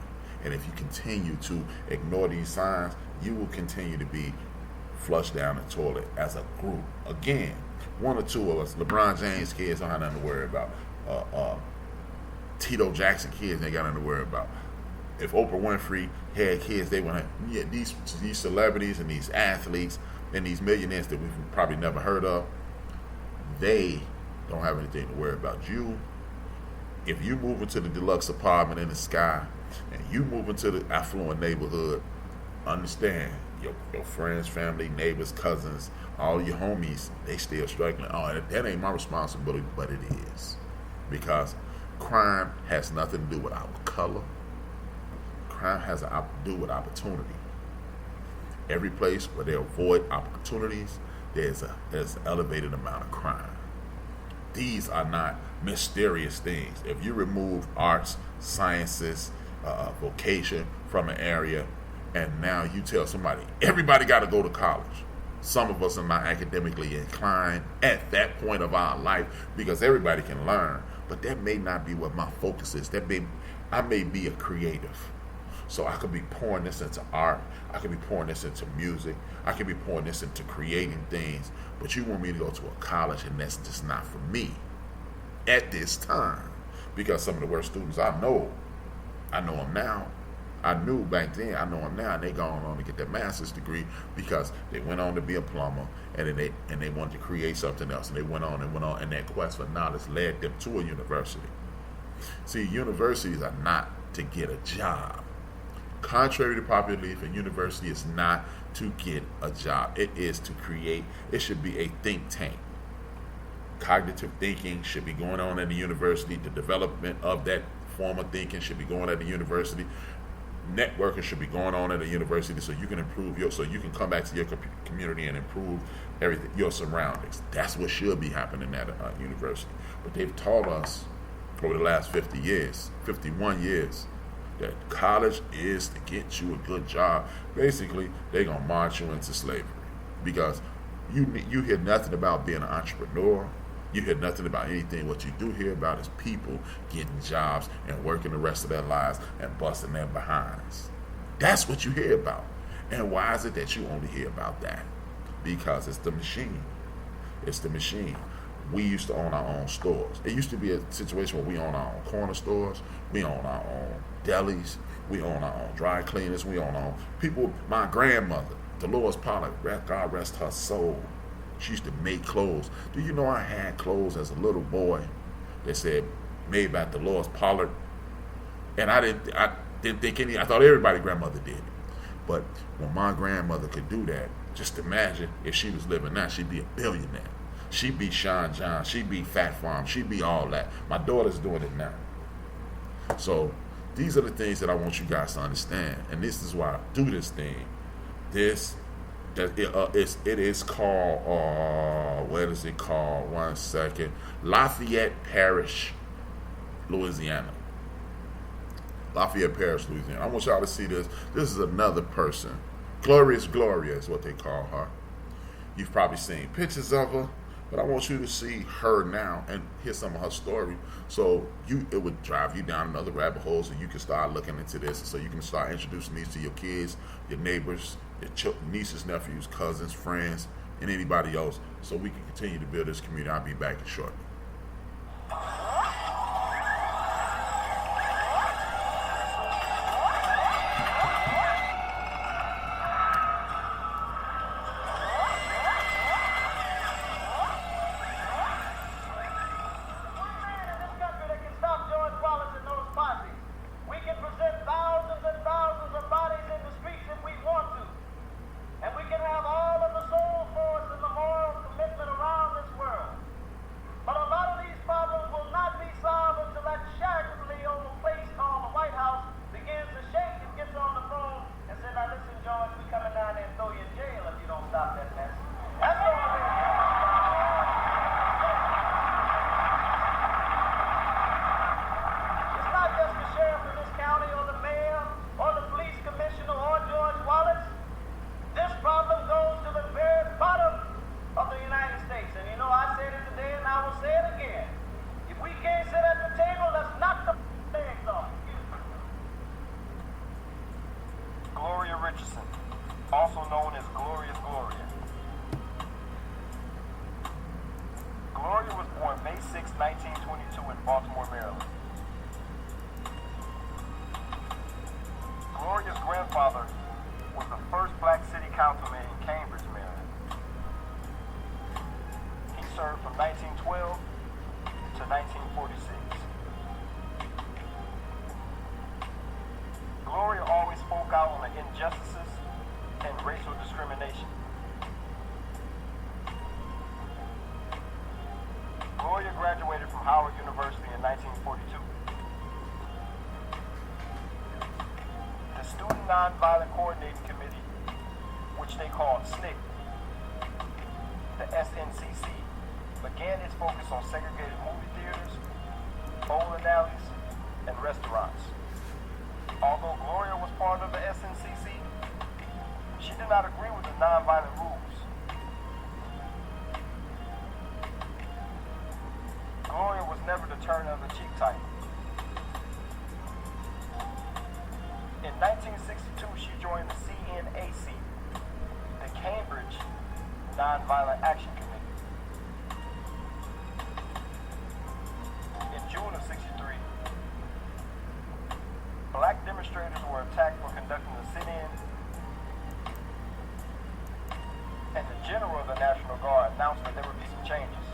[SPEAKER 7] And if you continue to ignore these signs, you will continue to be flushed down the toilet as a group. Again, one or two of us, LeBron James kids don't have nothing to worry about. Tito Jackson kids ain't got nothing to worry about. If Oprah Winfrey had kids, they would have, these celebrities and these athletes and these millionaires that we've probably never heard of, they don't have anything to worry about. If you move into the deluxe apartment in the sky and you move into the affluent neighborhood, understand your friends, family, neighbors, cousins, all your homies, they still struggling. Oh, that ain't my responsibility, but it is. Because crime has nothing to do with our color. Crime has to do with opportunity. Every place where they avoid opportunities, there's an elevated amount of crime. These are not mysterious things. If you remove arts, sciences, vocation from an area, and now you tell somebody, everybody got to go to college. Some of us are not academically inclined at that point of our life because everybody can learn, but that may not be what my focus is. I may be a creative. So I could be pouring this into art. I could be pouring this into music. I could be pouring this into creating things. But you want me to go to a college, and that's just not for me at this time. Because some of the worst students I know them now. I knew back then, I know them now, and they gone on to get their master's degree because they went on to be a plumber, and then they wanted to create something else, and they went on, and that quest for knowledge led them to a university. See, universities are not to get a job. Contrary to popular belief, a university is not to get a job. It is to create. It should be a think tank. Cognitive thinking should be going on at the university. The development of that form of thinking should be going on at the university. Networking should be going on at a university so you can so you can come back to your community and improve everything, your surroundings. That's what should be happening at a university. But they've taught us over the last 51 years, that college is to get you a good job. Basically, they're going to march you into slavery because you hear nothing about being an entrepreneur. You hear nothing about anything. What you do hear about is people getting jobs and working the rest of their lives and busting their behinds. That's what you hear about. And why is it that you only hear about that? Because it's the machine. It's the machine. We used to own our own stores. It used to be a situation where we own our own corner stores. We own our own delis. We own our own dry cleaners. We own our own people. My grandmother, Dolores Pollard, God rest her soul, she used to make clothes. Do you know I had clothes as a little boy that said made by Dolores Pollard And I didn't think I thought everybody's grandmother did it. But when my grandmother could do that, just imagine if she was living now, she'd be a billionaire. She'd be Sean John, she'd be Fat Farm, she'd be all that. My daughter's doing it now. So these are the things that I want you guys to understand. And this is why I do this thing. It is called, what is it called? 1 second. Lafayette Parish, Louisiana. Lafayette Parish, Louisiana. I want y'all to see this. This is another person. Glorious Gloria is what they call her. You've probably seen pictures of her, but I want you to see her now and hear some of her story. So it would drive you down another rabbit hole, so you can start looking into this, so you can start introducing these to your kids, your neighbors, your nieces, nephews, cousins, friends, and anybody else, so we can continue to build this community. I'll be back shortly.
[SPEAKER 8] Also known as Glorious Gloria. Gloria was born May 6, 1922 in Baltimore, Maryland. Gloria's grandfather was the first black city councilman in Cambridge, Maryland. He served from 1912 to 1946. Gloria always spoke out on the injustices and racial discrimination. Gloria graduated from Howard University in 1942. The Student Nonviolent Coordinating Committee, which they called SNCC, the SNCC, began its focus on segregated movie theaters, bowling alleys, and restaurants. Although Gloria was part of the SNCC, she did not agree with the nonviolent rules. Gloria was never the turn of the cheek type. In 1962, she joined the CNAC, the Cambridge Nonviolent Action Committee. In June of '63, black demonstrators were attacked for conducting a sit-in, and the General of the National Guard announced that there would be some changes.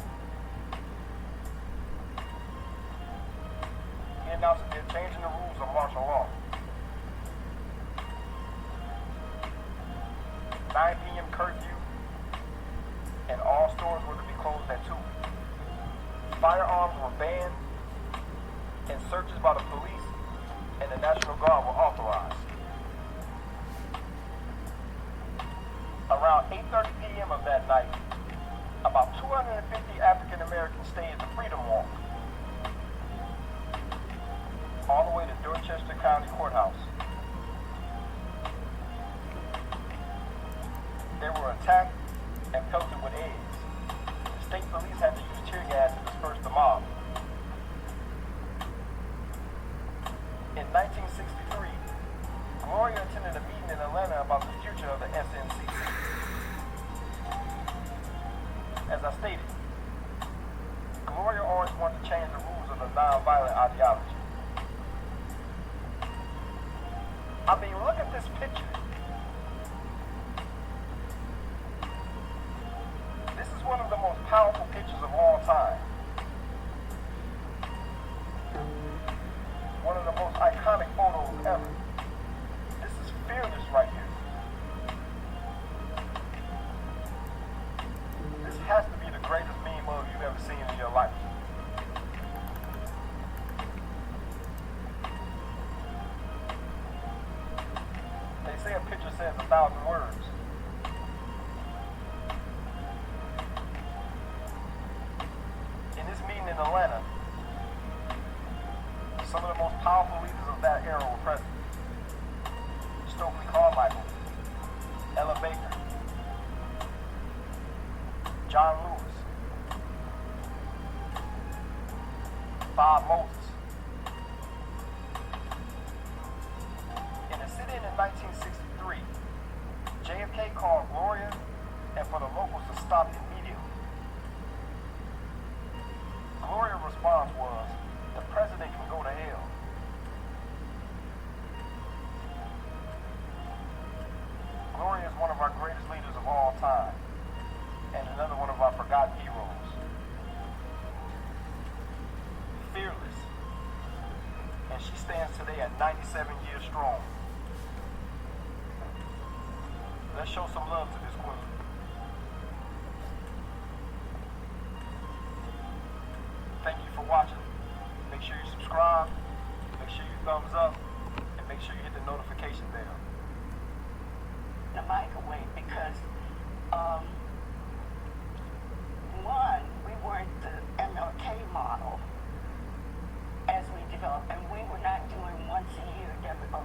[SPEAKER 8] He announced that they're changing the rules of martial law. 9 p.m. curfew, and all stores were to be closed at 2. Firearms were banned, and searches by the police and the National Guard were authorized. Around 8:30 p.m. of that night, about 250 African Americans staged the Freedom Walk all the way to Dorchester County Courthouse. They were attacked and pelted with eggs. The state police had to use tear gas to disperse the mob. In 1963, Gloria attended a meeting in Atlanta about the future of the SNCC. As I stated, Gloria always wanted to change the rules of the nonviolent ideology. I mean, look at this picture. This is one of the most powerful pictures of all time. One of the most iconic say a picture says 1,000 words. In this meeting in Atlanta, some of the most powerful leaders of that era were present. Stokely Carmichael, Ella Baker, John Lewis, Bob Moses. In a sit-in 1963, JFK called Gloria and for the locals to stop immediately. Gloria's response was, "The president can go to hell." Gloria is one of our greatest leaders of all time, and another one of our forgotten heroes. Fearless, and she stands today at 97 years strong. Let's show some love to this queen. Thank you for watching. Make sure you subscribe, make sure you thumbs up, and make sure you hit the notification bell.
[SPEAKER 9] The microwave because one, we weren't the MLK model as we developed, and we were not doing once a year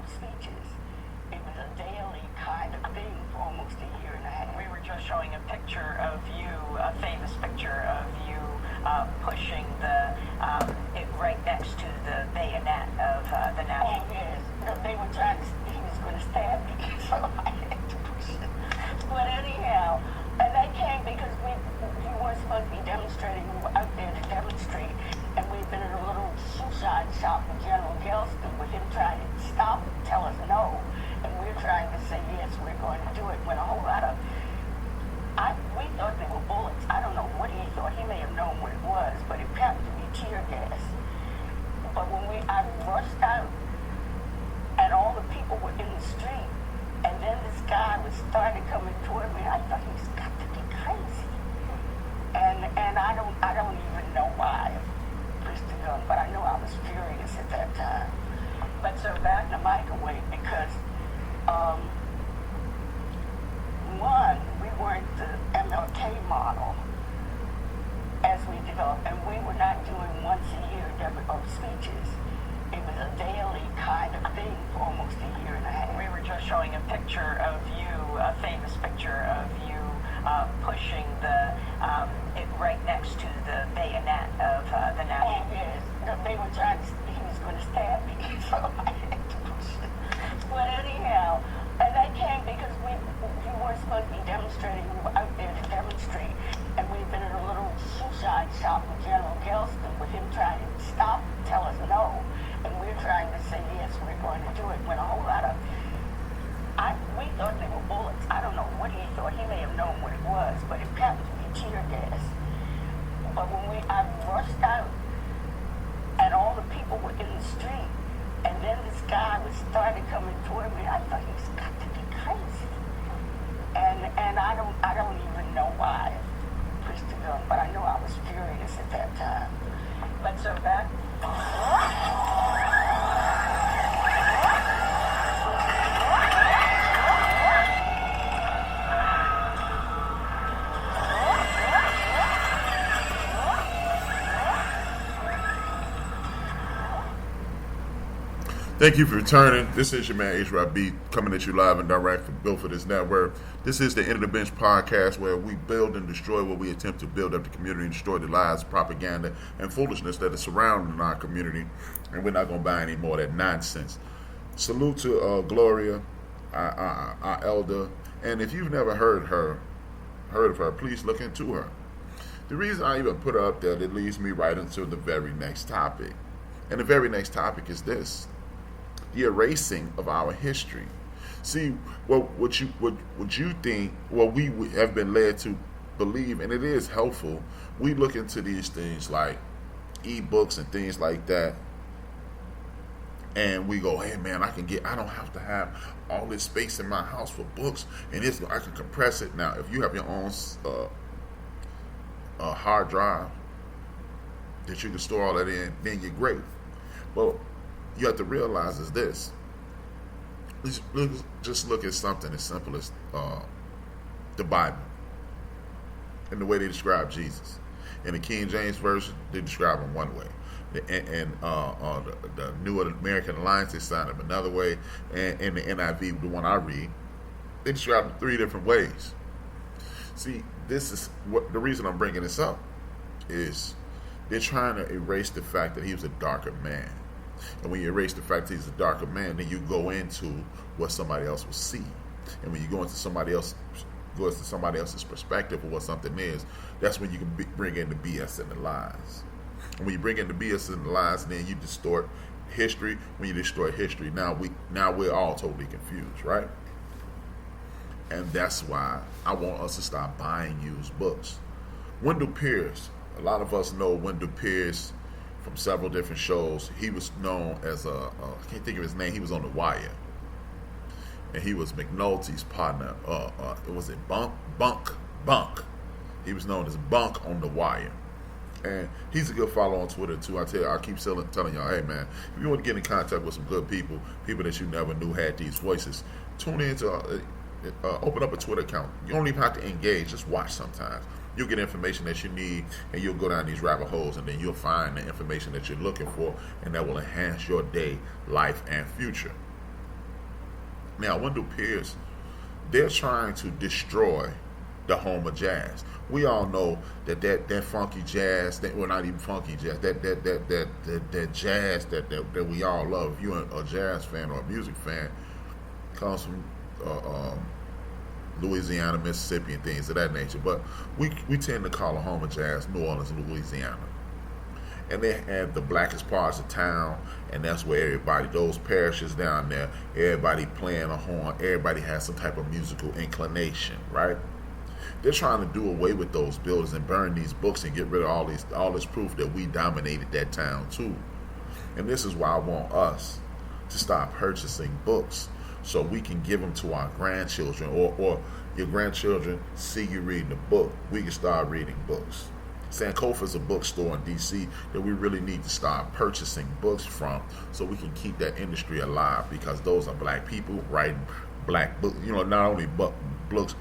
[SPEAKER 9] speeches. It was a daily kind of thing for almost a year and a half.
[SPEAKER 4] We were just showing a picture of you, a famous picture of you pushing the it right next to the bayonet of the national.
[SPEAKER 9] Oh yes, no, they were trying to. He was going to stab me, so I had to push it. But anyhow, and they came because we weren't supposed to be demonstrating. We were out there to demonstrate, and we've been in a little shoeshine shop with General Gelston with him trying to stop and tell us no, and we're trying to say yes, we're going to do it. When a whole lot of we thought they were bullets. I don't know what he thought. He may have known what it was, but it happened to be tear gas. But when I rushed out, and all the people were in the street, and then this guy was started coming toward me, I thought he's got to be crazy. And I don't even know why I pushed the gun, but I know I was furious at that time. But so back in the microwave because one, we weren't the MLK model as we developed, and we were not doing once a year speeches. It was a daily kind of thing for almost a year and a half.
[SPEAKER 4] We were just showing a picture of you, a famous picture of you pushing the it right next to the bayonet of the national.
[SPEAKER 9] Oh yes, no, they were trying to. He was going to stab me, so I had to push it. But anyhow, and they came because we weren't supposed to be demonstrating. We were out there to demonstrate, and we've been in a little shoeshine shop with General Gelston with him trying to stop and tell us no, and we're trying to say yes, we're going to do it. When a whole lot of we thought they were bullets. I don't know what he thought. He may have known what it was, but it happened to be tear gas. But when I rushed out, and all the people were in the street, and then this guy was started coming toward me, I thought he's got to be crazy. And I don't even know why I pushed the gun, but I know I was furious at that time. But so back.
[SPEAKER 7] Thank you for returning. This is your man HRap coming at you live and direct from Built for This Network. This is the End of the Bench podcast where we build and destroy what we attempt to build up the community and destroy the lies, propaganda, and foolishness that is surrounding our community. And we're not going to buy any more of that nonsense. Salute to Gloria, our elder. And if you've never heard of her, please look into her. The reason I even put her up there, that leads me right into the very next topic. And the very next topic is this: the erasing of our history. See, what you think, what we have been led to believe, and it is helpful. We look into these things like ebooks and things like that, and we go, hey man, I don't have to have all this space in my house for books, and I can compress it. Now, if you have your own hard drive that you can store all that in, then you're great. But you have to realize is this: just look at something as simple as the Bible and the way they describe Jesus. In the King James Version, they describe him one way. And the New American Alliance, they sign him another way. And in the NIV, the one I read, they describe him 3 different ways. See, this is what the reason I'm bringing this up is they're trying to erase the fact that he was a darker man. And when you erase the fact that he's a darker man, then you go into what somebody else will see. And when you go into somebody else's perspective of what something is, that's when you can bring in the BS and the lies. And when you bring in the BS and the lies, then you distort history. When you distort history, now we're all totally confused, right? And that's why I want us to stop buying used books. Wendell Pierce, a lot of us know Wendell Pierce from several different shows. He was known as I can't think of his name. He was on The Wire, and he was McNulty's partner. Was it Bunk? He was known as Bunk on The Wire, and he's a good follow on Twitter too. I keep telling y'all, hey man, if you want to get in contact with some good people that you never knew had these voices, tune in to open up a Twitter account. You don't even have to engage; just watch sometimes. You'll get information that you need, and you'll go down these rabbit holes, and then you'll find the information that you're looking for, and that will enhance your day, life, and future. Now, Wendell Pierce, they're trying to destroy the home of jazz. We all know that funky jazz, not even funky jazz, that jazz that we all love. If you're a jazz fan or a music fan, comes from Louisiana, Mississippi, and things of that nature. But we tend to call a home of jazz New Orleans, Louisiana. And they have the blackest parts of town, and that's where everybody, those parishes down there, everybody playing a horn, everybody has some type of musical inclination, right? They're trying to do away with those buildings and burn these books and get rid of all this proof that we dominated that town too. And this is why I want us to start purchasing books, so we can give them to our grandchildren, or your grandchildren see you reading a book. We can start reading books. Sankofa is a bookstore in D.C. that we really need to start purchasing books from, so we can keep that industry alive, because those are black people writing black books. Not only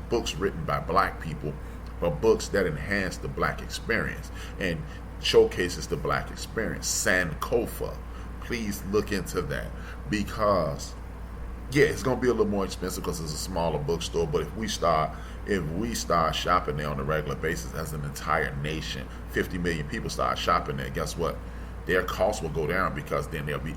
[SPEAKER 7] books written by black people, but books that enhance the black experience and showcases the black experience. Sankofa, please look into that, because yeah, it's going to be a little more expensive because it's a smaller bookstore. But if we start shopping there on a regular basis as an entire nation, 50 million people start shopping there, guess what? Their costs will go down, because then they'll be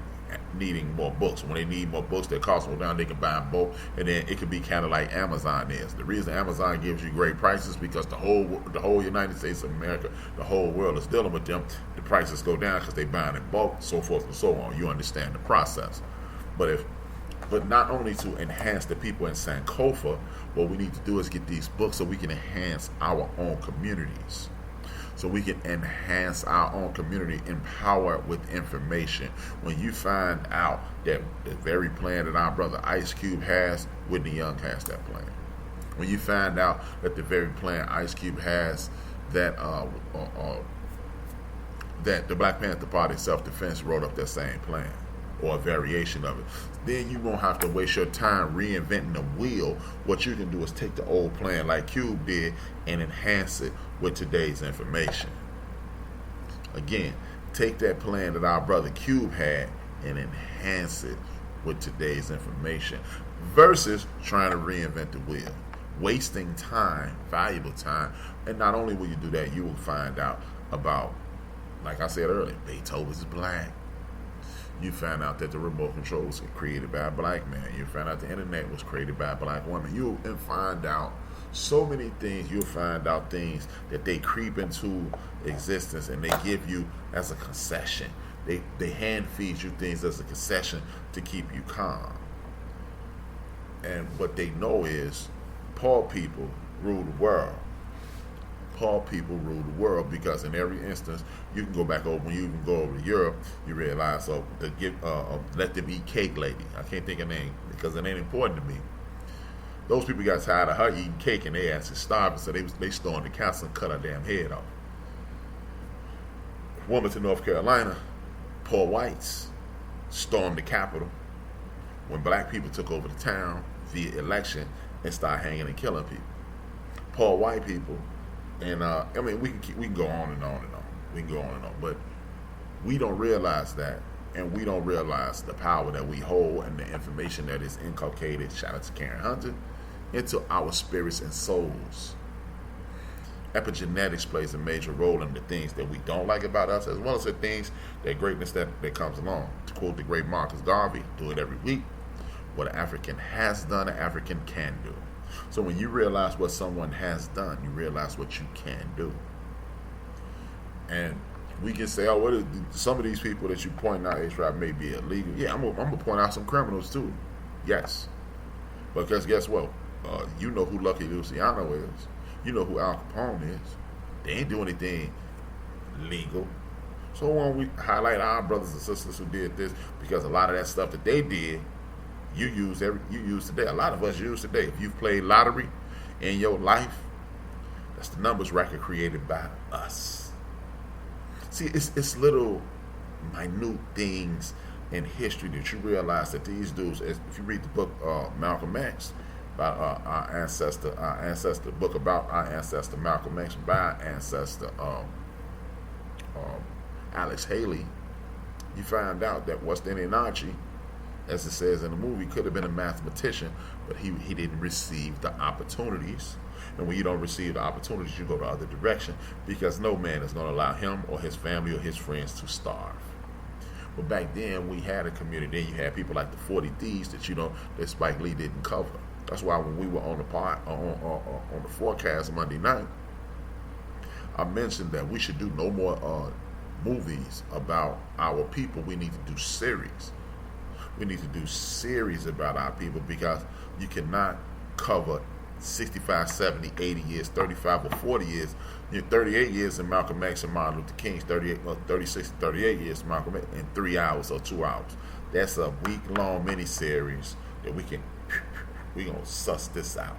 [SPEAKER 7] needing more books. When they need more books, their costs will go down. They can buy them both, and then it could be kind of like Amazon is. The reason Amazon gives you great prices, because the whole United States of America, the whole world is dealing with them. The prices go down because they buy in bulk, so forth and so on. You understand the process. But not only to enhance the people in Sankofa, what we need to do is get these books so we can enhance our own communities. So we can enhance our own community, empower it with information. When you find out that the very plan that our brother Ice Cube has, Whitney Young has that plan. When you find out that the very plan Ice Cube has, that that the Black Panther Party self-defense wrote up that same plan, or a variation of it, then you won't have to waste your time reinventing the wheel. What you can do is take the old plan like Cube did and enhance it with today's information. Again, take that plan that our brother Cube had and enhance it with today's information, versus trying to reinvent the wheel, wasting time, valuable time. And not only will you do that, you will find out about, like I said earlier, Beethoven is black. You find out that the remote control was created by a black man. You find out the internet was created by a black woman. You'll find out so many things. You'll find out things that they creep into existence and they give you as a concession. They hand feed you things as a concession to keep you calm. And what they know is poor people rule the world. Poor people rule the world, because in every instance, you can go back over, when you even go over to Europe, you realize, let them eat cake lady. I can't think of her name because it ain't important to me. Those people got tired of her eating cake and they ass is starving, so they stormed the castle and cut her damn head off. Wilmington, North Carolina, poor whites stormed the Capitol. when black people took over the town via election and started hanging and killing people. Poor white people, and I mean we can go on and on and on. We can go on and on, but we don't realize that, and we don't realize the power that we hold and the information that is inculcated. Shout out to Karen Hunter, into our spirits and souls. Epigenetics plays a major role in the things that we don't like about us, as well as the things, that greatness that comes along. To quote the great Marcus Garvey, do it every week. What an African has done, an African can do. So when you realize what someone has done, you realize what you can do. And we can say, oh, some of these people that you point out, HRap, may be illegal. Yeah, I'm going to point out some criminals too. Yes. Because guess what? You know who Lucky Luciano is. You know who Al Capone is. They ain't do anything legal. So when we highlight our brothers and sisters who did this, because a lot of that stuff that they did, you use today. A lot of us use today. If you've played lottery in your life, that's the numbers record created by us. See, it's little minute things in history that you realize that these dudes, if you read the book Malcolm X, about our ancestor, book about our ancestor Malcolm X by our ancestor Alex Haley, you find out that Weston Enachi, as it says in the movie, could have been a mathematician, but he didn't receive the opportunities. And when you don't receive the opportunities, you go the other direction, because no man is going to allow him or his family or his friends to starve. But back then, we had a community. Then you had people like the 40 Thieves that Spike Lee didn't cover. That's why when we were on the forecast Monday night, I mentioned that we should do no more movies about our people. We need to do series. We need to do series about our people, because you cannot cover 65, 70, 80 years, 35 or 40 years. 38 years in Malcolm X and Martin Luther King's 36 to 38 years in Malcolm X in 3 hours or 2 hours. That's a week-long mini-series that we're going to suss this out.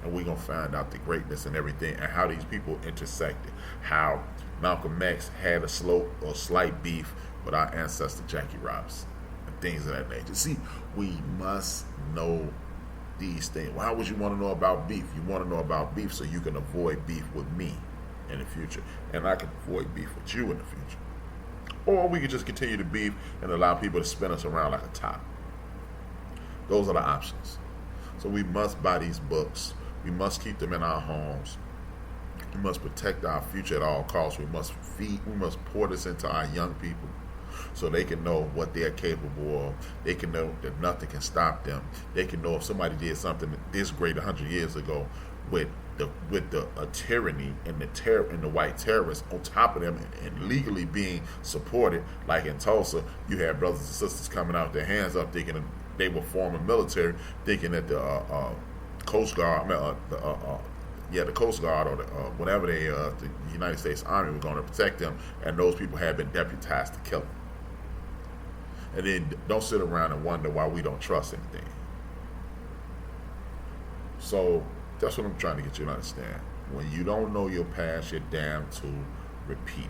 [SPEAKER 7] And we're going to find out the greatness and everything, and how these people intersected. How Malcolm X had a slight beef with our ancestor Jackie Robinson, and things of that nature. See, we must know these things. Why would you want to know about beef? You want to know about beef so you can avoid beef with me in the future, and I can avoid beef with you in the future. Or we could just continue to beef and allow people to spin us around like a top. Those are the options. So we must buy these books. We must keep them in our homes. We must protect our future at all costs. We must pour this into our young people, so they can know what they're capable of. They can know that nothing can stop them. They can know if somebody did something this great 100 years ago with the tyranny and the white terrorists on top of them, and legally being supported. Like in Tulsa, you had brothers and sisters coming out with their hands up, thinking they were forming military, thinking that the Coast Guard, the Coast Guard or whatever the United States Army were going to protect them, and those people had been deputized to kill them. And then don't sit around and wonder why we don't trust anything. So that's what I'm trying to get you to understand. When you don't know your past, you're damned to repeat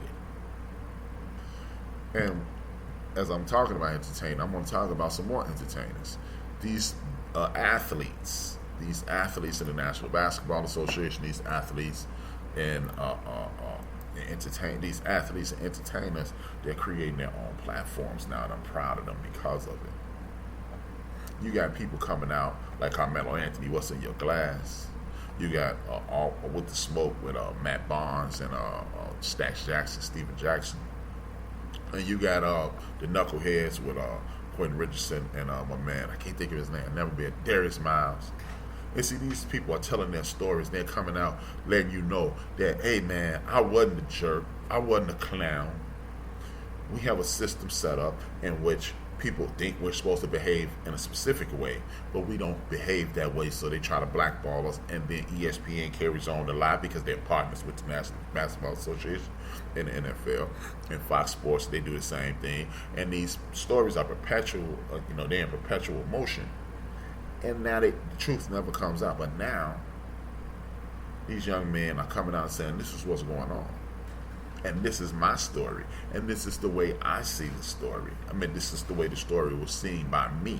[SPEAKER 7] it. And as I'm talking about entertainment, I'm going to talk about some more entertainers. These athletes in the National Basketball Association, these athletes and these athletes and entertainers, they're creating their own platforms now, and I'm proud of them because of it. You got people coming out like Carmelo Anthony, What's in Your Glass? You got All With the Smoke with Matt Barnes and Stax Jackson, Steven Jackson. And you got the Knuckleheads with Quentin Richardson and my man, I can't think of his name, never been, Darius Miles. And see, these people are telling their stories. They're coming out letting you know that, hey man, I wasn't a jerk. I wasn't a clown. We have a system set up in which people think we're supposed to behave in a specific way, but we don't behave that way, so they try to blackball us, and then ESPN carries on the lie because they're partners with the National Basketball Association and the NFL, and Fox Sports, they do the same thing, and these stories are perpetual, they're in perpetual motion, and now the truth never comes out. But now these young men are coming out saying, this is what's going on, and this is my story, and this is the way I see the story. I mean, this is the way the story was seen by me.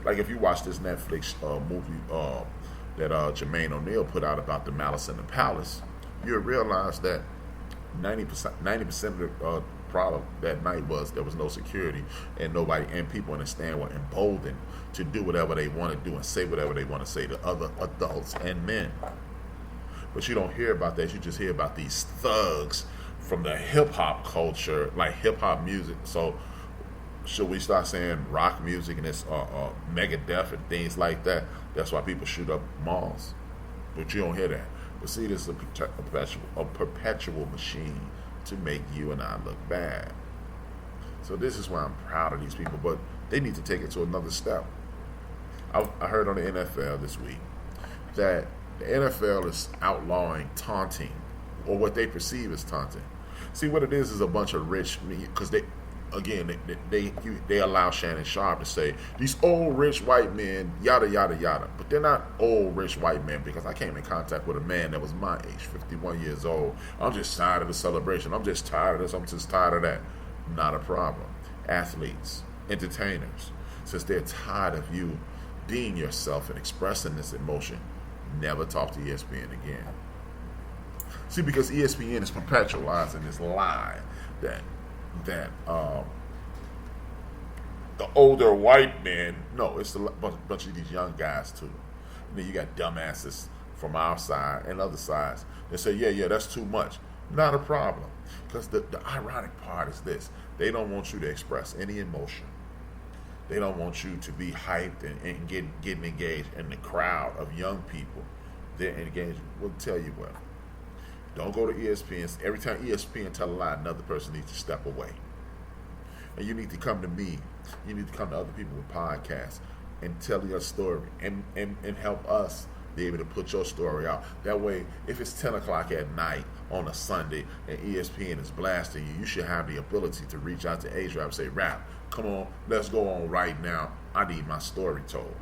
[SPEAKER 7] Like if you watch this Netflix movie that Jermaine O'Neal put out about the Malice in the Palace, you'll realize that 90% of the problem that night was there was no security, and people in the stand were emboldened to do whatever they want to do and say whatever they want to say to other adults and men. But you don't hear about that. You just hear about these thugs from the hip hop culture, like hip hop music. So should we start saying rock music and it's Megadeth and things like that? That's why people shoot up malls. But you don't hear that. But see, this is a perpetual machine to make you and I look bad. So this is why I'm proud of these people, but they need to take it to another step. I heard on the NFL this week that the NFL is outlawing taunting, or what they perceive as taunting. See, what it is a bunch of rich, because they allow Shannon Sharp to say these old rich white men, yada yada yada, but they're not old rich white men, because I came in contact with a man that was my age, 51 years old. I'm just tired of the celebration. I'm just tired of this. I'm just tired of that. Not a problem. Athletes, entertainers, since they're tired of you being yourself and expressing this emotion, never talk to ESPN again. See, because ESPN is perpetualizing this lie that the older white men, no, it's a bunch of these young guys too. And then you got dumbasses from our side and other sides that say, yeah, that's too much. Not a problem. Because the ironic part is this: they don't want you to express any emotion. They don't want you to be hyped and getting engaged in the crowd of young people. They're engaged. We'll tell you what. Don't go to ESPN. Every time ESPN tell a lie, another person needs to step away. And you need to come to me. You need to come to other people with podcasts and tell your story and help us be able to put your story out. That way, if it's 10 o'clock at night on a Sunday and ESPN is blasting you, you should have the ability to reach out to HRap and say, Rap, come on, let's go on right now. I need my story told.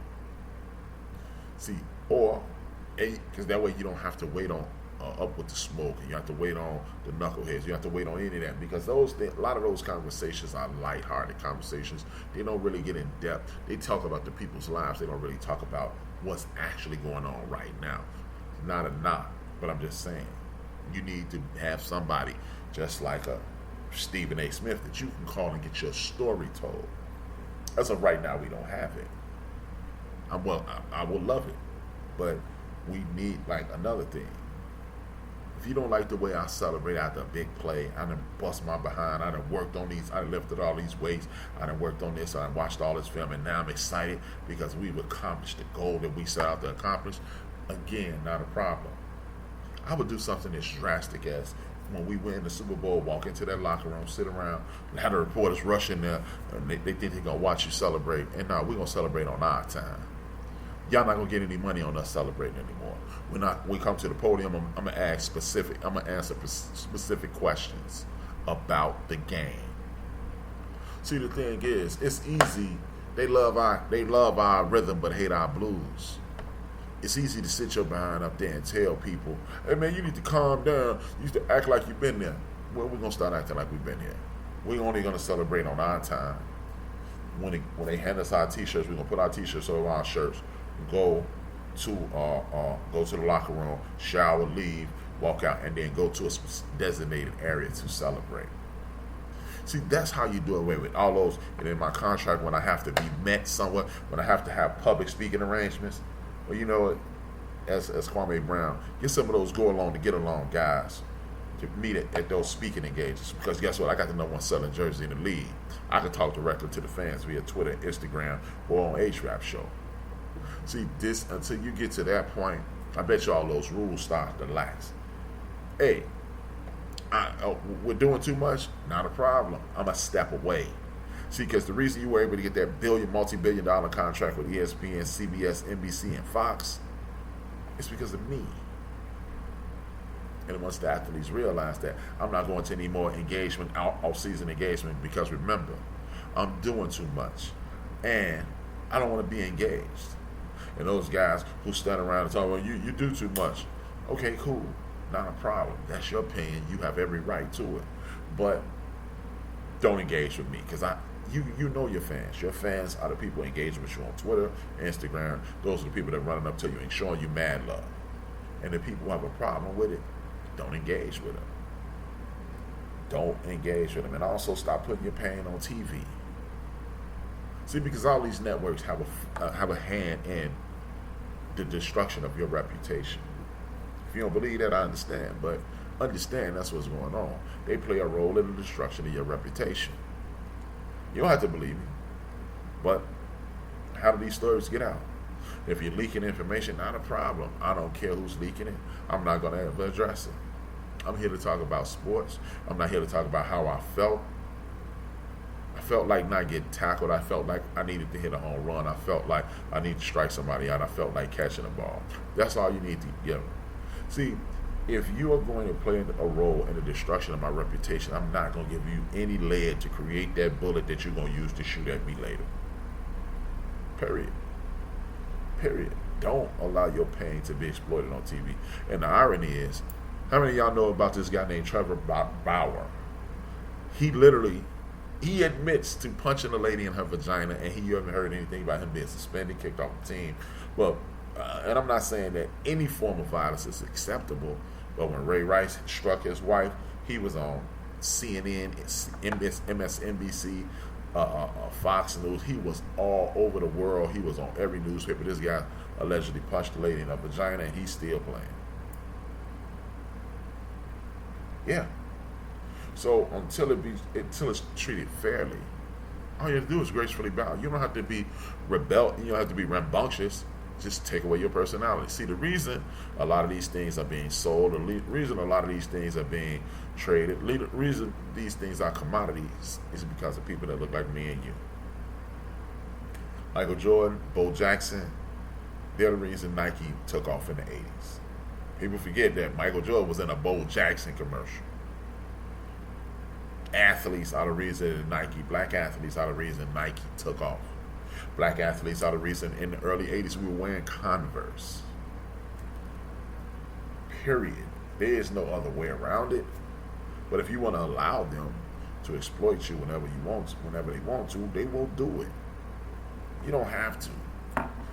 [SPEAKER 7] See, or, because that way you don't have to wait on Up with the Smoke, and you have to wait on the knuckleheads. You have to wait on any of that, because a lot of those conversations are lighthearted conversations. They don't really get in depth. They talk about the people's lives. They don't really talk about what's actually going on right now. Not a knock, but I'm just saying, you need to have somebody just like a Stephen A. Smith that you can call and get your story told. As of right now, we don't have it. I will love it, but we need, like, another thing. If you don't like the way I celebrate after a big play, I done bust my behind, I done worked on these, I done lifted all these weights, I done worked on this, I done watched all this film, and now I'm excited because we've accomplished the goal that we set out to accomplish. Again, not a problem. I would do something as drastic as when we win the Super Bowl, walk into that locker room, sit around, and have the reporters rush in there, and they think they're going to watch you celebrate. And now we're going to celebrate on our time. Y'all not gonna get any money on us celebrating anymore. We come to the podium, I'm gonna answer specific questions about the game. See, the thing is, it's easy. They love our rhythm, but hate our blues. It's easy to sit your behind up there and tell people, hey man, you need to calm down. You need to act like you've been there. Well, we're gonna start acting like we've been here. We're only gonna celebrate on our time. When they hand us our t-shirts, we're gonna put our t-shirts over our shirts. Go to the locker room, shower, leave, walk out, and then go to a designated area to celebrate. See, that's how you do away with all those. And in my contract, when I have to be met somewhere, when I have to have public speaking arrangements, well, you know what? As Kwame Brown, get some of those go along to get along guys to meet at those speaking engagements. Because guess what? I got the #1 selling jersey in the league. I can talk directly to the fans via Twitter, Instagram, or on HRap show. See, this, until you get to that point, I bet you all those rules start to lax. Hey, we're doing too much? Not a problem. I'm a step away. See, because the reason you were able to get that multi-billion-dollar contract with ESPN, CBS, NBC, and Fox is because of me. And once the athletes realize that, I'm not going to any more engagement, off-season engagement, because remember, I'm doing too much. And I don't want to be engaged. And those guys who stand around and talk, well, you do too much. Okay, cool. Not a problem. That's your opinion. You have every right to it. But don't engage with me, because you know your fans. Your fans are the people engaging with you on Twitter, Instagram. Those are the people that are running up to you and showing you mad love. And the people who have a problem with it, don't engage with them. Don't engage with them. And also stop putting your pain on TV. See, because all these networks have a hand in the destruction of your reputation. If you don't believe that, I understand. But understand that's what's going on. They play a role in the destruction of your reputation. You don't have to believe me. But how do these stories get out? If you're leaking information, not a problem. I don't care who's leaking it. I'm not going to ever address it. I'm here to talk about sports. I'm not here to talk about how I felt. I felt like not getting tackled. I felt like I needed to hit a home run. I felt like I need to strike somebody out. I felt like catching a ball. That's all you need to give. See, if you are going to play a role in the destruction of my reputation, I'm not going to give you any lead to create that bullet that you're going to use to shoot at me later. Period. Period. Don't allow your pain to be exploited on TV. And the irony is, how many of y'all know about this guy named Trevor Bauer? He admits to punching a lady in her vagina, and you haven't heard anything about him being suspended, kicked off the team. Well, and I'm not saying that any form of violence is acceptable, but when Ray Rice struck his wife, he was on CNN, MSNBC, Fox News. He was all over the world. He was on every newspaper. This guy allegedly punched a lady in her vagina, and he's still playing. Yeah. So until it's treated fairly, all you have to do is gracefully bow. You don't have to be you don't have to be rambunctious. Just take away your personality. See, the reason a lot of these things are being sold, the reason a lot of these things are being traded, the reason these things are commodities is because of people that look like me and you. Michael Jordan, Bo Jackson, they're the reason Nike took off in the 80s. People forget that Michael Jordan was in a Bo Jackson commercial. Athletes are the reason Nike, black athletes are the reason Nike took off. Black athletes are the reason in the early 80s we were wearing Converse. Period. There is no other way around it. But if you want to allow them to exploit you whenever they want to, they will do it. You don't have to.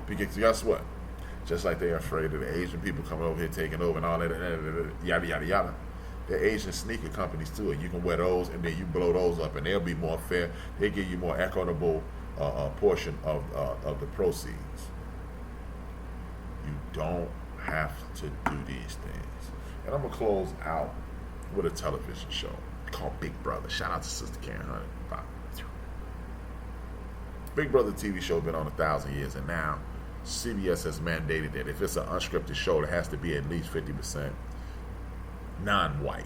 [SPEAKER 7] Because guess what? Just like they're afraid of the Asian people coming over here taking over and all that, yada, yada, yada. They're Asian sneaker companies too, and you can wear those and then you blow those up and they'll be more fair. They give you more equitable portion of the proceeds. You don't have to do these things. And I'm going to close out with a television show called Big Brother. Shout out to Sister Karen Hunter. Bye. Big Brother TV show been on 1,000 years, and now CBS has mandated that if it's an unscripted show, it has to be at least 50% non-white.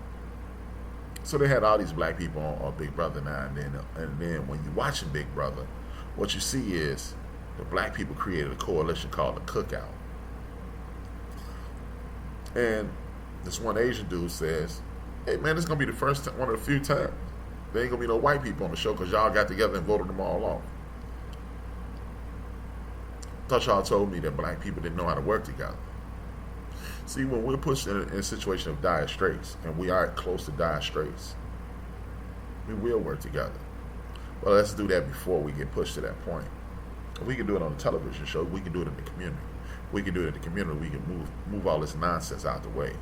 [SPEAKER 7] So they had all these black people on Big Brother now, and then when you're watching Big Brother, what you see is the black people created a coalition called the Cookout. And this one Asian dude says, hey man, this is going to be the first time, one of the few times there ain't going to be no white people on the show because y'all got together and voted them all off. Thought y'all told me that black people didn't know how to work together. See, when we're pushed in a situation of dire straits, and we are close to dire straits, we will work together. Well, let's do that before we get pushed to that point. If we can do it on a television show, we can do it in the community. We can do it in the community. We can move all this nonsense out the way.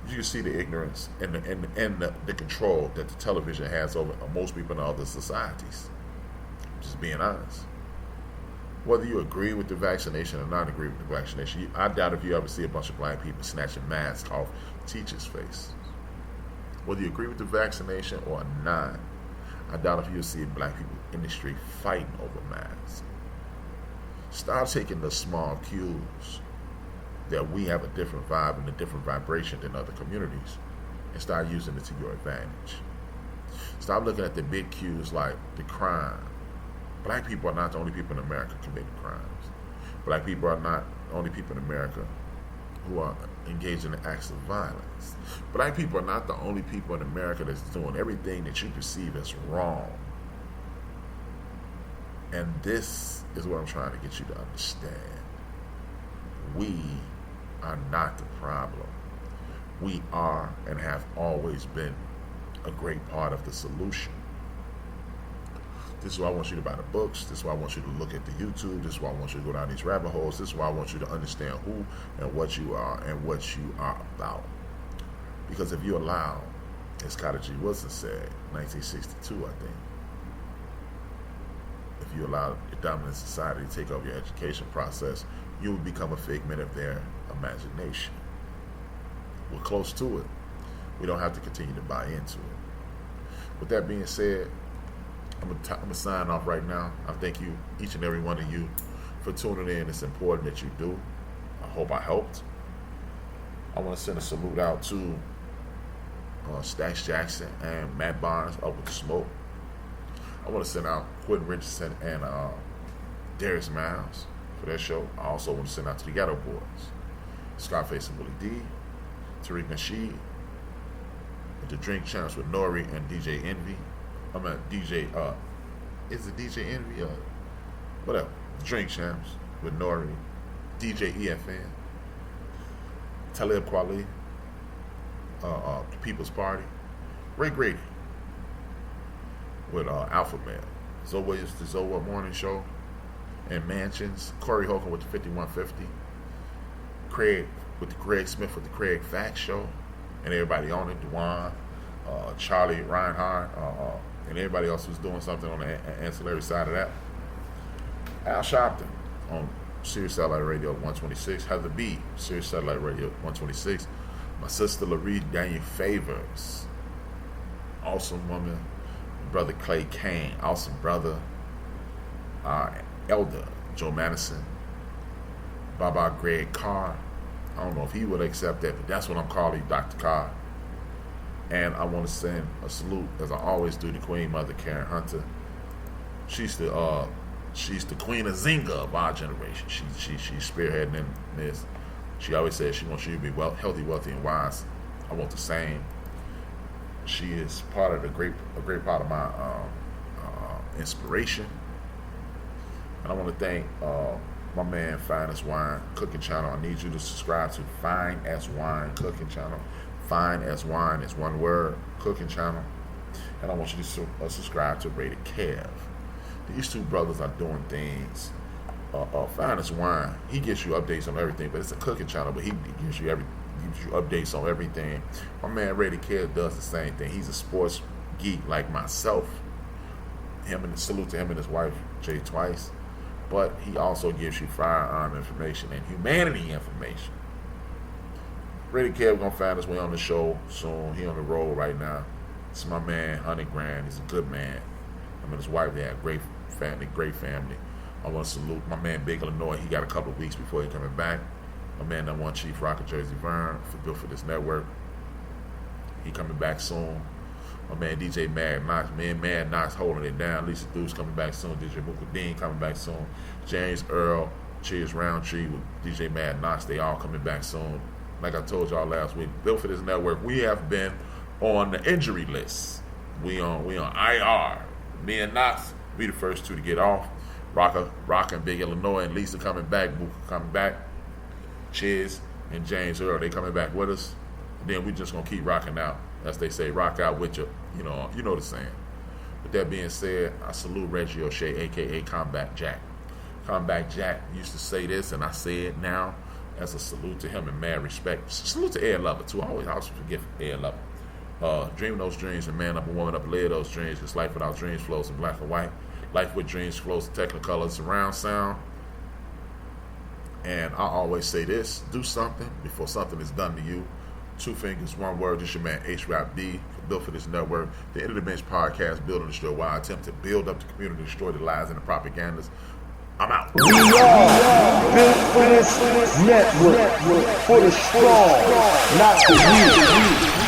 [SPEAKER 7] You can see the ignorance and the control that the television has over most people in other societies. Just being honest. Whether you agree with the vaccination or not agree with the vaccination, I doubt if you ever see a bunch of black people snatching masks off teachers' face. Whether you agree with the vaccination or not, I doubt if you'll see black people in the street fighting over masks. Start taking the small cues that we have a different vibe and a different vibration than other communities and start using it to your advantage. Stop looking at the big cues like the crime. Black people are not the only people in America committing crimes. Black people are not the only people in America who are engaging in acts of violence. Black people are not the only people in America that's doing everything that you perceive as wrong. And this is what I'm trying to get you to understand. We are not the problem. We are and have always been a great part of the solution. This is why I want you to buy the books. This is why I want you to look at the YouTube. This is why I want you to go down these rabbit holes. This is why I want you to understand who and what you are about. Because if you allow, as Carter G. Woodson said, 1962, I think, if you allow the dominant society to take over your education process, you will become a figment of their imagination. We're close to it. We don't have to continue to buy into it. With that being said, I'm gonna sign off right now. I thank you, each and every one of you, for tuning in. It's important that you do. I hope I helped. I want to send a salute out to Stax Jackson and Matt Barnes, Up With The Smoke. I want to send out Quentin Richardson and Darius Miles for their show. I also want to send out to the Ghetto Boys, Scarface and Willie D, Tariq Nasheed, The Drink Champs with Nori and DJ Envy. I'm at DJ, is it DJ Envy? Whatever. Drink Champs with Nori, DJ EFN, Talib Kweli, The People's Party, Ray Grady with Alpha Male, Zoe is the Zoe Morning Show, and Mansions, Corey Holcomb with the 5150, Craig with the Craig Smith with the Craig Fact Show, and everybody on it, Dewan, Charlie Reinhardt, and everybody else who's doing something on the ancillary side of that. Al Sharpton on Sirius Satellite Radio 126, Heather B, Sirius Satellite Radio 126, my sister Laree Daniel Favors, awesome woman, brother Clay Kane, awesome brother, Elder Joe Madison, Baba Greg Carr. I don't know if he would accept that, but that's what I'm calling Dr. Carr. And I want to send a salute, as I always do, to Queen Mother Karen Hunter. She's the Queen of Zinga of our generation. She's spearheading this. She always says she wants you to be healthy, wealthy, and wise. I want the same. She is part of a great part of my inspiration. And I want to thank my man Fine as Wine Cooking Channel. I need you to subscribe to Fine as Wine Cooking Channel. Fine as Wine is one word, cooking channel. And I want you to subscribe to Rated Kev. These two brothers are doing things. Fine as Wine, he gives you updates on everything, but it's a cooking channel, but he gives you updates on everything. My man Rated Kev does the same thing. He's a sports geek like myself. Salute to him and his wife, Jay Twice. But he also gives you firearm information and humanity information. Rated Kev gonna find his way on the show soon. He on the road right now. It's my man, 100 grand. He's a good man. Him and his wife, they have great family. I want to salute my man Big Illinois. He got a couple of weeks before he coming back. My man, number one Chief Rocker Jersey Vern, built for this network. He coming back soon. My man DJ Mad Knox, man, Mad Knox holding it down. Lisa Deuce coming back soon. DJ Mukadeen coming back soon. James Earl, Cheers Roundtree with DJ Mad Knox. They all coming back soon. Like I told y'all last week, built for this network, we have been on the injury list. We on IR. Me and Knox, we the first two to get off. Rocker and Big Illinois and Lisa coming back. Buka coming back. Chiz and James Earl, they coming back with us. And then we just gonna keep rocking out. As they say, rock out with you. You know the saying. With that being said, I salute Reggie O'Shea, aka Combat Jack. Combat Jack used to say this, and I say it now as a salute to him and mad respect. Salute to Ed Lover too. I always forget Ed Lover. Dream those dreams and man up and woman up, live those dreams. Because life without dreams flows in black and white. Life with dreams flows in technicolor, surround sound. And I always say this: do something before something is done to you. 2 fingers, 1 word. This your man HRap D, built for this network. The End of the Bench podcast, build and destroy. While I attempt to build up the community, destroy the lies and the propagandas. I'm out.
[SPEAKER 1] We are built for this network, for the strong, not the weak.